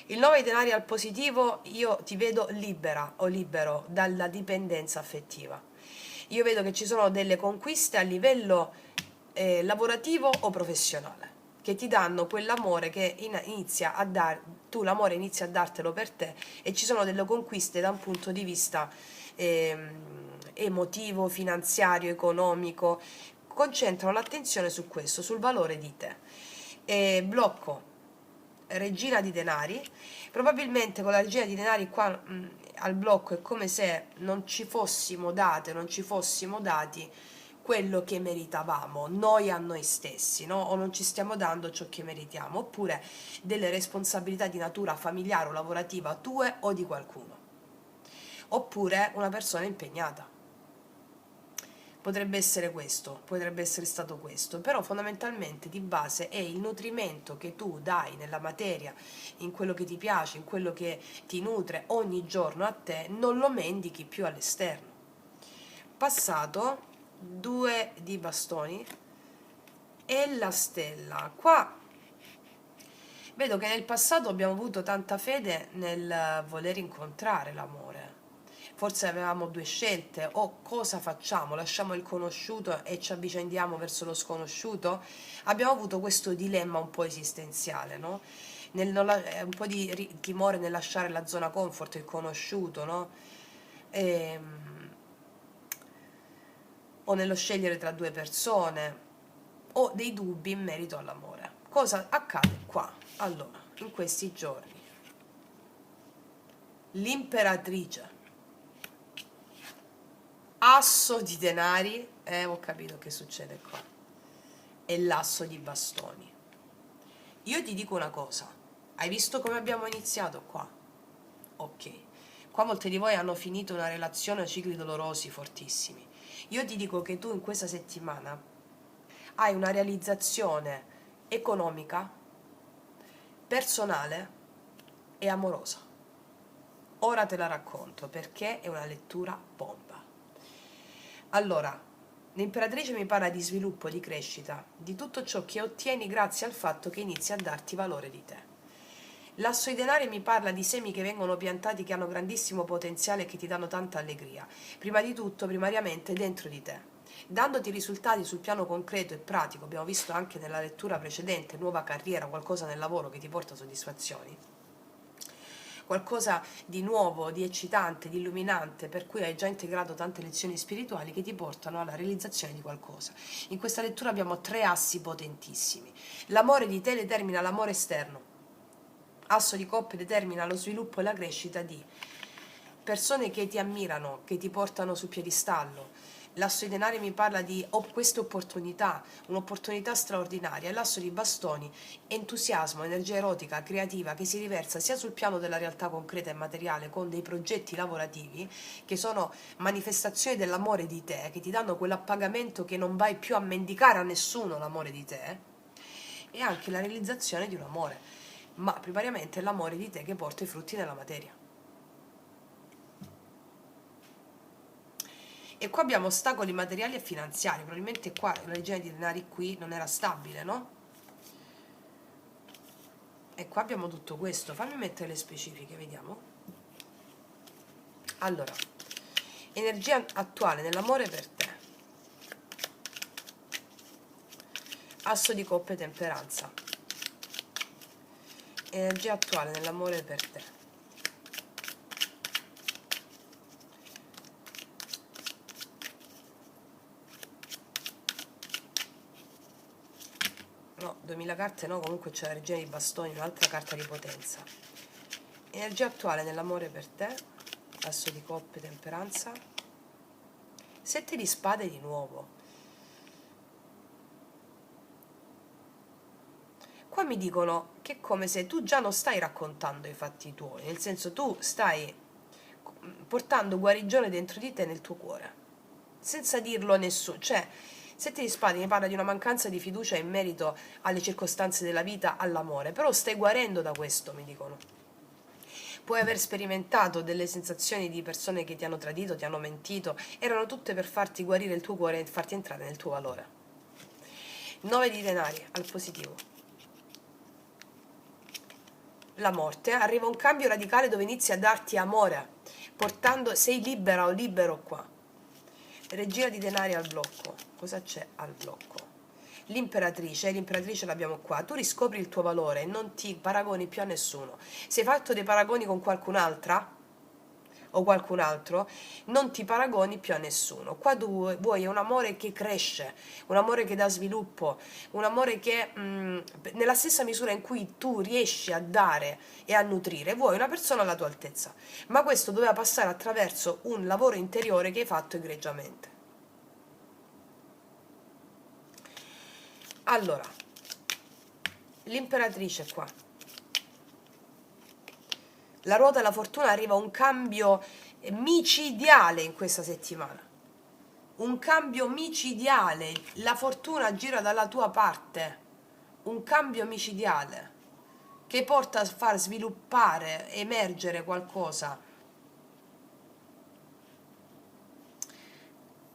Il 9 di denari al positivo, io ti vedo libera o libero dalla dipendenza affettiva. Io vedo che ci sono delle conquiste a livello lavorativo o professionale, che ti danno quell'amore che inizia a dar, tu l'amore inizi a dartelo per te, e ci sono delle conquiste da un punto di vista emotivo, finanziario, economico. Concentrano l'attenzione su questo, sul valore di te. Blocco regina di denari. Probabilmente con la regina di denari qua al blocco è come se non ci fossimo date, non ci fossimo dati quello che meritavamo noi a noi stessi, no? O non ci stiamo dando ciò che meritiamo, oppure delle responsabilità di natura familiare o lavorativa tue o di qualcuno, oppure una persona impegnata. Potrebbe essere questo, potrebbe essere stato questo, però fondamentalmente di base è il nutrimento che tu dai nella materia, in quello che ti piace, in quello che ti nutre ogni giorno a te, non lo mendichi più all'esterno. Passato, 2 di bastoni e la stella. Qua vedo che nel passato abbiamo avuto tanta fede nel voler incontrare l'amore. Forse avevamo 2 scelte: o cosa facciamo, lasciamo il conosciuto e ci avvicendiamo verso lo sconosciuto? Abbiamo avuto questo dilemma un po' esistenziale, no? Un po' di timore nel lasciare la zona comfort, il conosciuto, no? O nello scegliere tra 2 persone, o dei dubbi in merito all'amore. Cosa accade qua? Allora, in questi giorni, l'imperatrice, asso di denari, ho capito che succede qua, e l'asso di bastoni. Io ti dico una cosa, hai visto come abbiamo iniziato qua? Ok, qua molti di voi hanno finito una relazione o cicli dolorosi fortissimi. Io ti dico che tu in questa settimana hai una realizzazione economica, personale e amorosa. Ora te la racconto perché è una lettura bomba. Allora, l'imperatrice mi parla di sviluppo, di crescita, di tutto ciò che ottieni grazie al fatto che inizi a darti valore di te. L'asso di denari mi parla di semi che vengono piantati, che hanno grandissimo potenziale e che ti danno tanta allegria. Prima di tutto, primariamente, dentro di te, dandoti risultati sul piano concreto e pratico. Abbiamo visto anche nella lettura precedente, nuova carriera, qualcosa nel lavoro che ti porta soddisfazioni, qualcosa di nuovo, di eccitante, di illuminante, per cui hai già integrato tante lezioni spirituali che ti portano alla realizzazione di qualcosa. In questa lettura abbiamo 3 assi potentissimi. L'amore di te determina l'amore esterno. Asso di coppe determina lo sviluppo e la crescita di persone che ti ammirano, che ti portano sul piedistallo. L'asso di denari mi parla di queste opportunità, un'opportunità straordinaria. E l'asso di bastoni, entusiasmo, energia erotica, creativa, che si riversa sia sul piano della realtà concreta e materiale, con dei progetti lavorativi che sono manifestazioni dell'amore di te, che ti danno quell'appagamento che non vai più a mendicare a nessuno l'amore di te, e anche la realizzazione di un amore, ma primariamente l'amore di te che porta i frutti nella materia. E qua abbiamo ostacoli materiali e finanziari. Probabilmente qua la regina di denari qui non era stabile, no? E qua abbiamo tutto questo. Fammi mettere le specifiche, vediamo. Allora, energia attuale nell'amore per te. Asso di coppe, temperanza. Energia attuale nell'amore per te. No, 2000 carte no, comunque c'è la regina di bastoni, un'altra carta di potenza. Energia attuale nell'amore per te, asso di coppe, temperanza. 7 di spade di nuovo. Qua mi dicono che è come se tu già non stai raccontando i fatti tuoi, nel senso, tu stai portando guarigione dentro di te, nel tuo cuore, senza dirlo a nessuno. Cioè, 7 di spade mi parla di una mancanza di fiducia in merito alle circostanze della vita, all'amore, però stai guarendo da questo, mi dicono. Puoi aver sperimentato delle sensazioni di persone che ti hanno tradito, ti hanno mentito, erano tutte per farti guarire il tuo cuore e farti entrare nel tuo valore. 9 di denari al positivo. la morte, arriva un cambio radicale dove inizia a darti amore, sei libera o libero qua. Regina di denari al blocco. Cosa c'è al blocco? L'imperatrice l'abbiamo qua. Tu riscopri il tuo valore e non ti paragoni più a nessuno. Se hai fatto dei paragoni con qualcun'altra o qualcun altro, non ti paragoni più a nessuno. Qua tu vuoi un amore che cresce, un amore che dà sviluppo, un amore che nella stessa misura in cui tu riesci a dare e a nutrire, vuoi una persona alla tua altezza. Ma questo doveva passare attraverso un lavoro interiore che hai fatto egregiamente. Allora, l'imperatrice qua. La ruota della fortuna, arriva un cambio micidiale in questa settimana. Un cambio micidiale, la fortuna gira dalla tua parte. Un cambio micidiale che porta a far sviluppare, emergere qualcosa.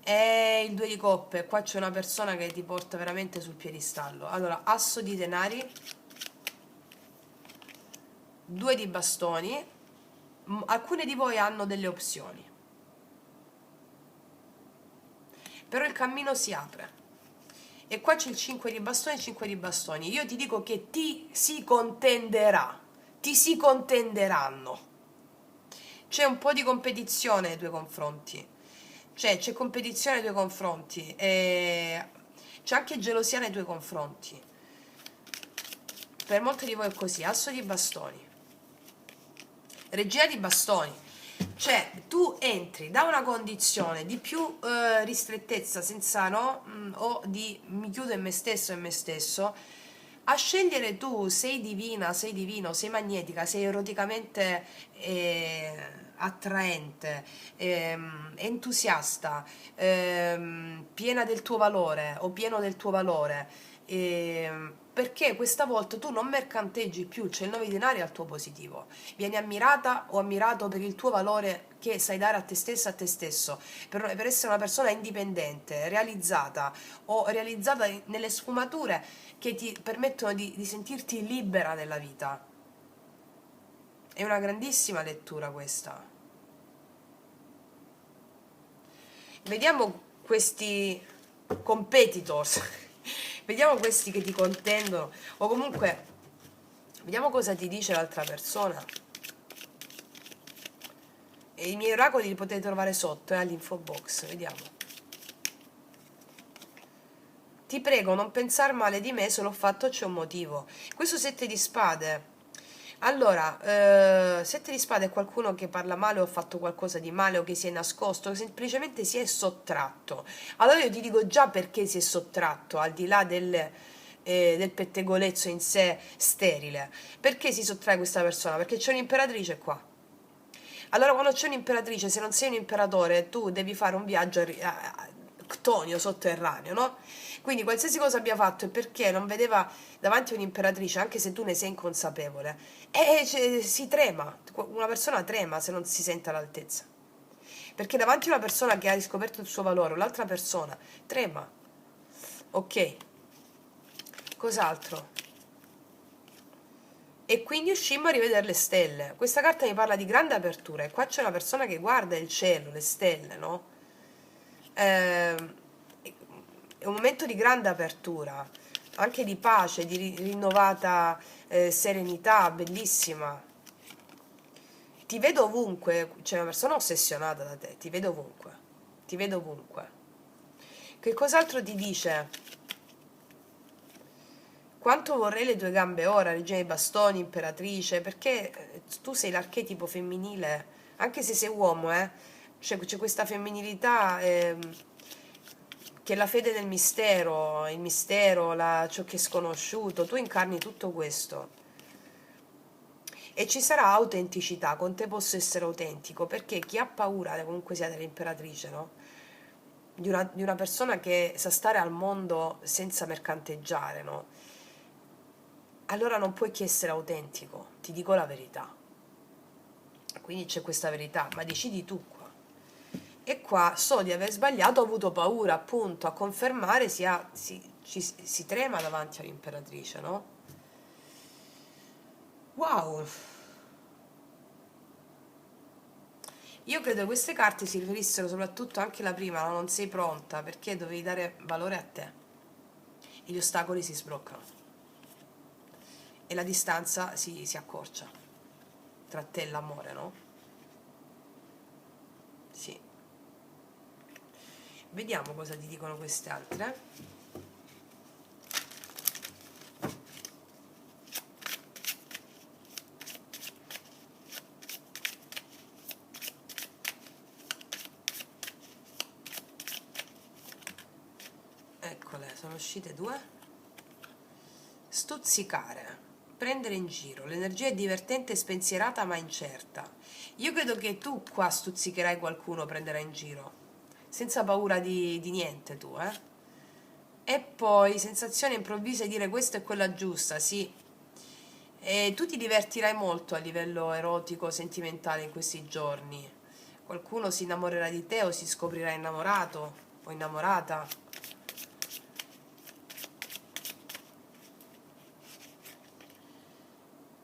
E il 2 di coppe, qua c'è una persona che ti porta veramente sul piedistallo. Allora, asso di denari, 2 di bastoni. Alcune di voi hanno delle opzioni, però il cammino si apre. E qua c'è il 5 di bastoni e il 5 di bastoni. Io ti dico che ti si contenderà, ti si contenderanno. C'è un po' di competizione nei tuoi confronti. C'è competizione nei tuoi confronti. E c'è anche gelosia nei tuoi confronti. Per molti di voi è così. Asso di bastoni. Regina di bastoni. Cioè, tu entri da una condizione di più ristrettezza, senza no, o di mi chiudo in me stesso e me stesso, a scegliere tu, sei divina, sei divino, sei magnetica, sei eroticamente attraente, entusiasta, piena del tuo valore o pieno del tuo valore, perché questa volta tu non mercanteggi più, c'è il 9 di denari al tuo positivo, vieni ammirata o ammirato per il tuo valore che sai dare a te stessa, a te stesso, per essere una persona indipendente, realizzata o realizzata nelle sfumature che ti permettono di sentirti libera nella vita. È una grandissima lettura questa. Vediamo questi competitors, vediamo questi che ti contendono, o comunque vediamo cosa ti dice l'altra persona. E i miei oracoli li potete trovare sotto all'info box. Vediamo. Ti prego, non pensar male di me, se l'ho fatto c'è un motivo. Questo 7 di spade. Allora, 7 di spade è qualcuno che parla male o ha fatto qualcosa di male o che si è nascosto, semplicemente si è sottratto. Allora io ti dico già perché si è sottratto, al di là del pettegolezzo in sé sterile. Perché si sottrae questa persona? Perché c'è un'imperatrice qua. Allora quando c'è un'imperatrice, se non sei un imperatore, tu devi fare un viaggio a ctonio, sotterraneo, no? Quindi qualsiasi cosa abbia fatto è perché non vedeva davanti a un'imperatrice, anche se tu ne sei inconsapevole, e si trema, una persona trema se non si sente all'altezza. Perché davanti a una persona che ha riscoperto il suo valore, l'altra persona trema. Ok. Cos'altro? E quindi uscimmo a rivedere le stelle. Questa carta mi parla di grande apertura e qua c'è una persona che guarda il cielo, le stelle, no? È un momento di grande apertura, anche di pace, di rinnovata serenità, bellissima. Ti vedo ovunque, c'è una persona ossessionata da te, ti vedo ovunque, ti vedo ovunque. Che cos'altro ti dice? Quanto vorrei le tue gambe ora, regina dei bastoni, imperatrice, perché tu sei l'archetipo femminile, anche se sei uomo, c'è questa femminilità che è la fede nel mistero, il mistero, ciò che è sconosciuto, tu incarni tutto questo. E ci sarà autenticità, con te posso essere autentico, perché chi ha paura, comunque sia dell'imperatrice, no? Di una persona che sa stare al mondo senza mercanteggiare, no? Allora non puoi che essere autentico, ti dico la verità. Quindi c'è questa verità, ma decidi tu qua. E qua so di aver sbagliato, ho avuto paura appunto a confermare, si trema davanti all'imperatrice, no? Wow. Io credo che queste carte si riferissero soprattutto anche la prima, no? Non sei pronta perché dovevi dare valore a te e gli ostacoli si sbloccano e la distanza si accorcia tra te e l'amore, no? Sì. Vediamo cosa ti dicono queste altre. Eccole, sono uscite due. Stuzzicare, prendere in giro, l'energia è divertente e spensierata ma incerta. Io credo che tu qua stuzzicherai qualcuno, prenderai in giro, senza paura di niente tu, eh? E poi sensazione improvvisa di dire questa è quella giusta, sì. E tu ti divertirai molto a livello erotico, sentimentale in questi giorni. Qualcuno si innamorerà di te o si scoprirà innamorato o innamorata.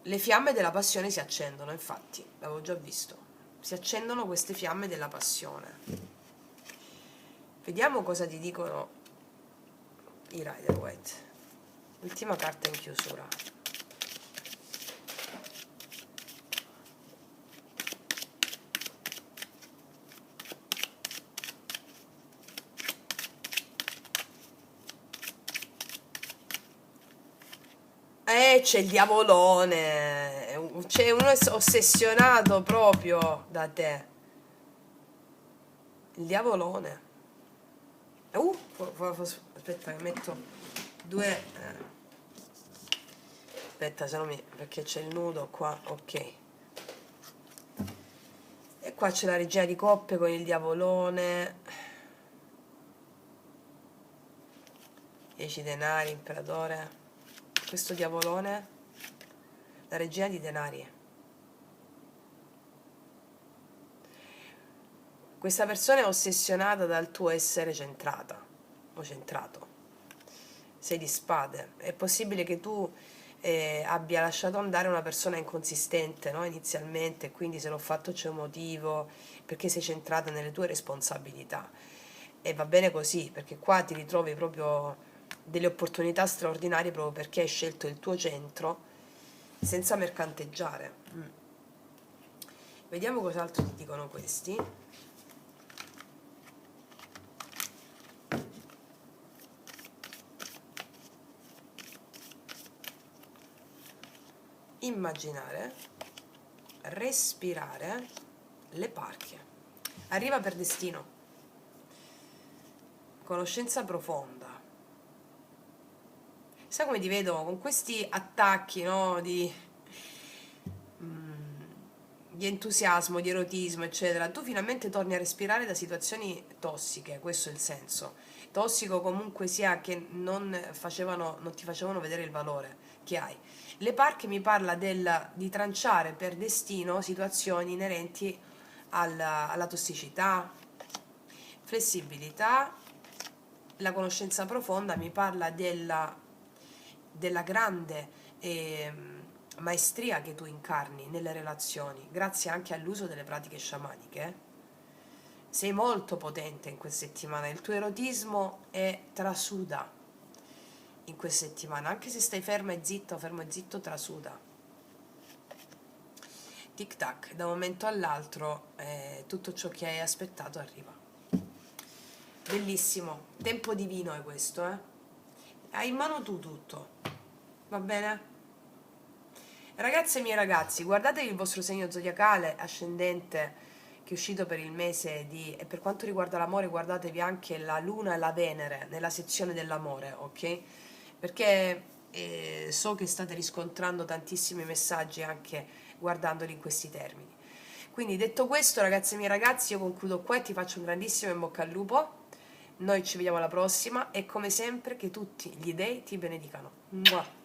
Le fiamme della passione si accendono, infatti, l'avevo già visto. Si accendono queste fiamme della passione. Vediamo cosa ti dicono i Rider-Waite. Ultima carta in chiusura. C'è il diavolone. C'è uno ossessionato proprio da te. Il diavolone. Aspetta che metto due. Aspetta, se no mi. Perché c'è il nudo qua. Ok. E qua c'è la regina di coppe con il diavolone. 10 denari, imperatore. Questo diavolone, la regina di denari. Questa persona è ossessionata dal tuo essere centrata o centrato. Sei di spade. È possibile che tu abbia lasciato andare una persona inconsistente, no? Inizialmente, quindi se l'ho fatto c'è un motivo, perché sei centrata nelle tue responsabilità. E va bene così, perché qua ti ritrovi proprio delle opportunità straordinarie proprio perché hai scelto il tuo centro senza mercanteggiare. Vediamo cos'altro ti dicono questi. Immaginare, respirare, le parche. Arriva per destino. Conoscenza profonda. Sai come ti vedo? Con questi attacchi, no? Di entusiasmo, di erotismo, eccetera. Tu finalmente torni a respirare da situazioni tossiche, questo è il senso. Tossico comunque sia che non ti facevano vedere il valore che hai. Le parche mi parla di tranciare per destino situazioni inerenti alla tossicità, flessibilità. La conoscenza profonda mi parla della grande maestria che tu incarni nelle relazioni, grazie anche all'uso delle pratiche sciamaniche. Sei molto potente in questa settimana, il tuo erotismo è trasuda in questa settimana, anche se stai ferma e zitto, fermo e zitto, trasuda. Tic tac, da un momento all'altro tutto ciò che hai aspettato arriva. Bellissimo, tempo divino è questo, hai in mano tu tutto, va bene? Ragazze e miei ragazzi, guardatevi il vostro segno zodiacale ascendente che è uscito per il mese e per quanto riguarda l'amore guardatevi anche la luna e la Venere nella sezione dell'amore, ok? Perché so che state riscontrando tantissimi messaggi anche guardandoli in questi termini. Quindi detto questo, ragazze e miei ragazzi, io concludo qua e ti faccio un grandissimo in bocca al lupo. Noi ci vediamo alla prossima e come sempre che tutti gli dei ti benedicano. Mua.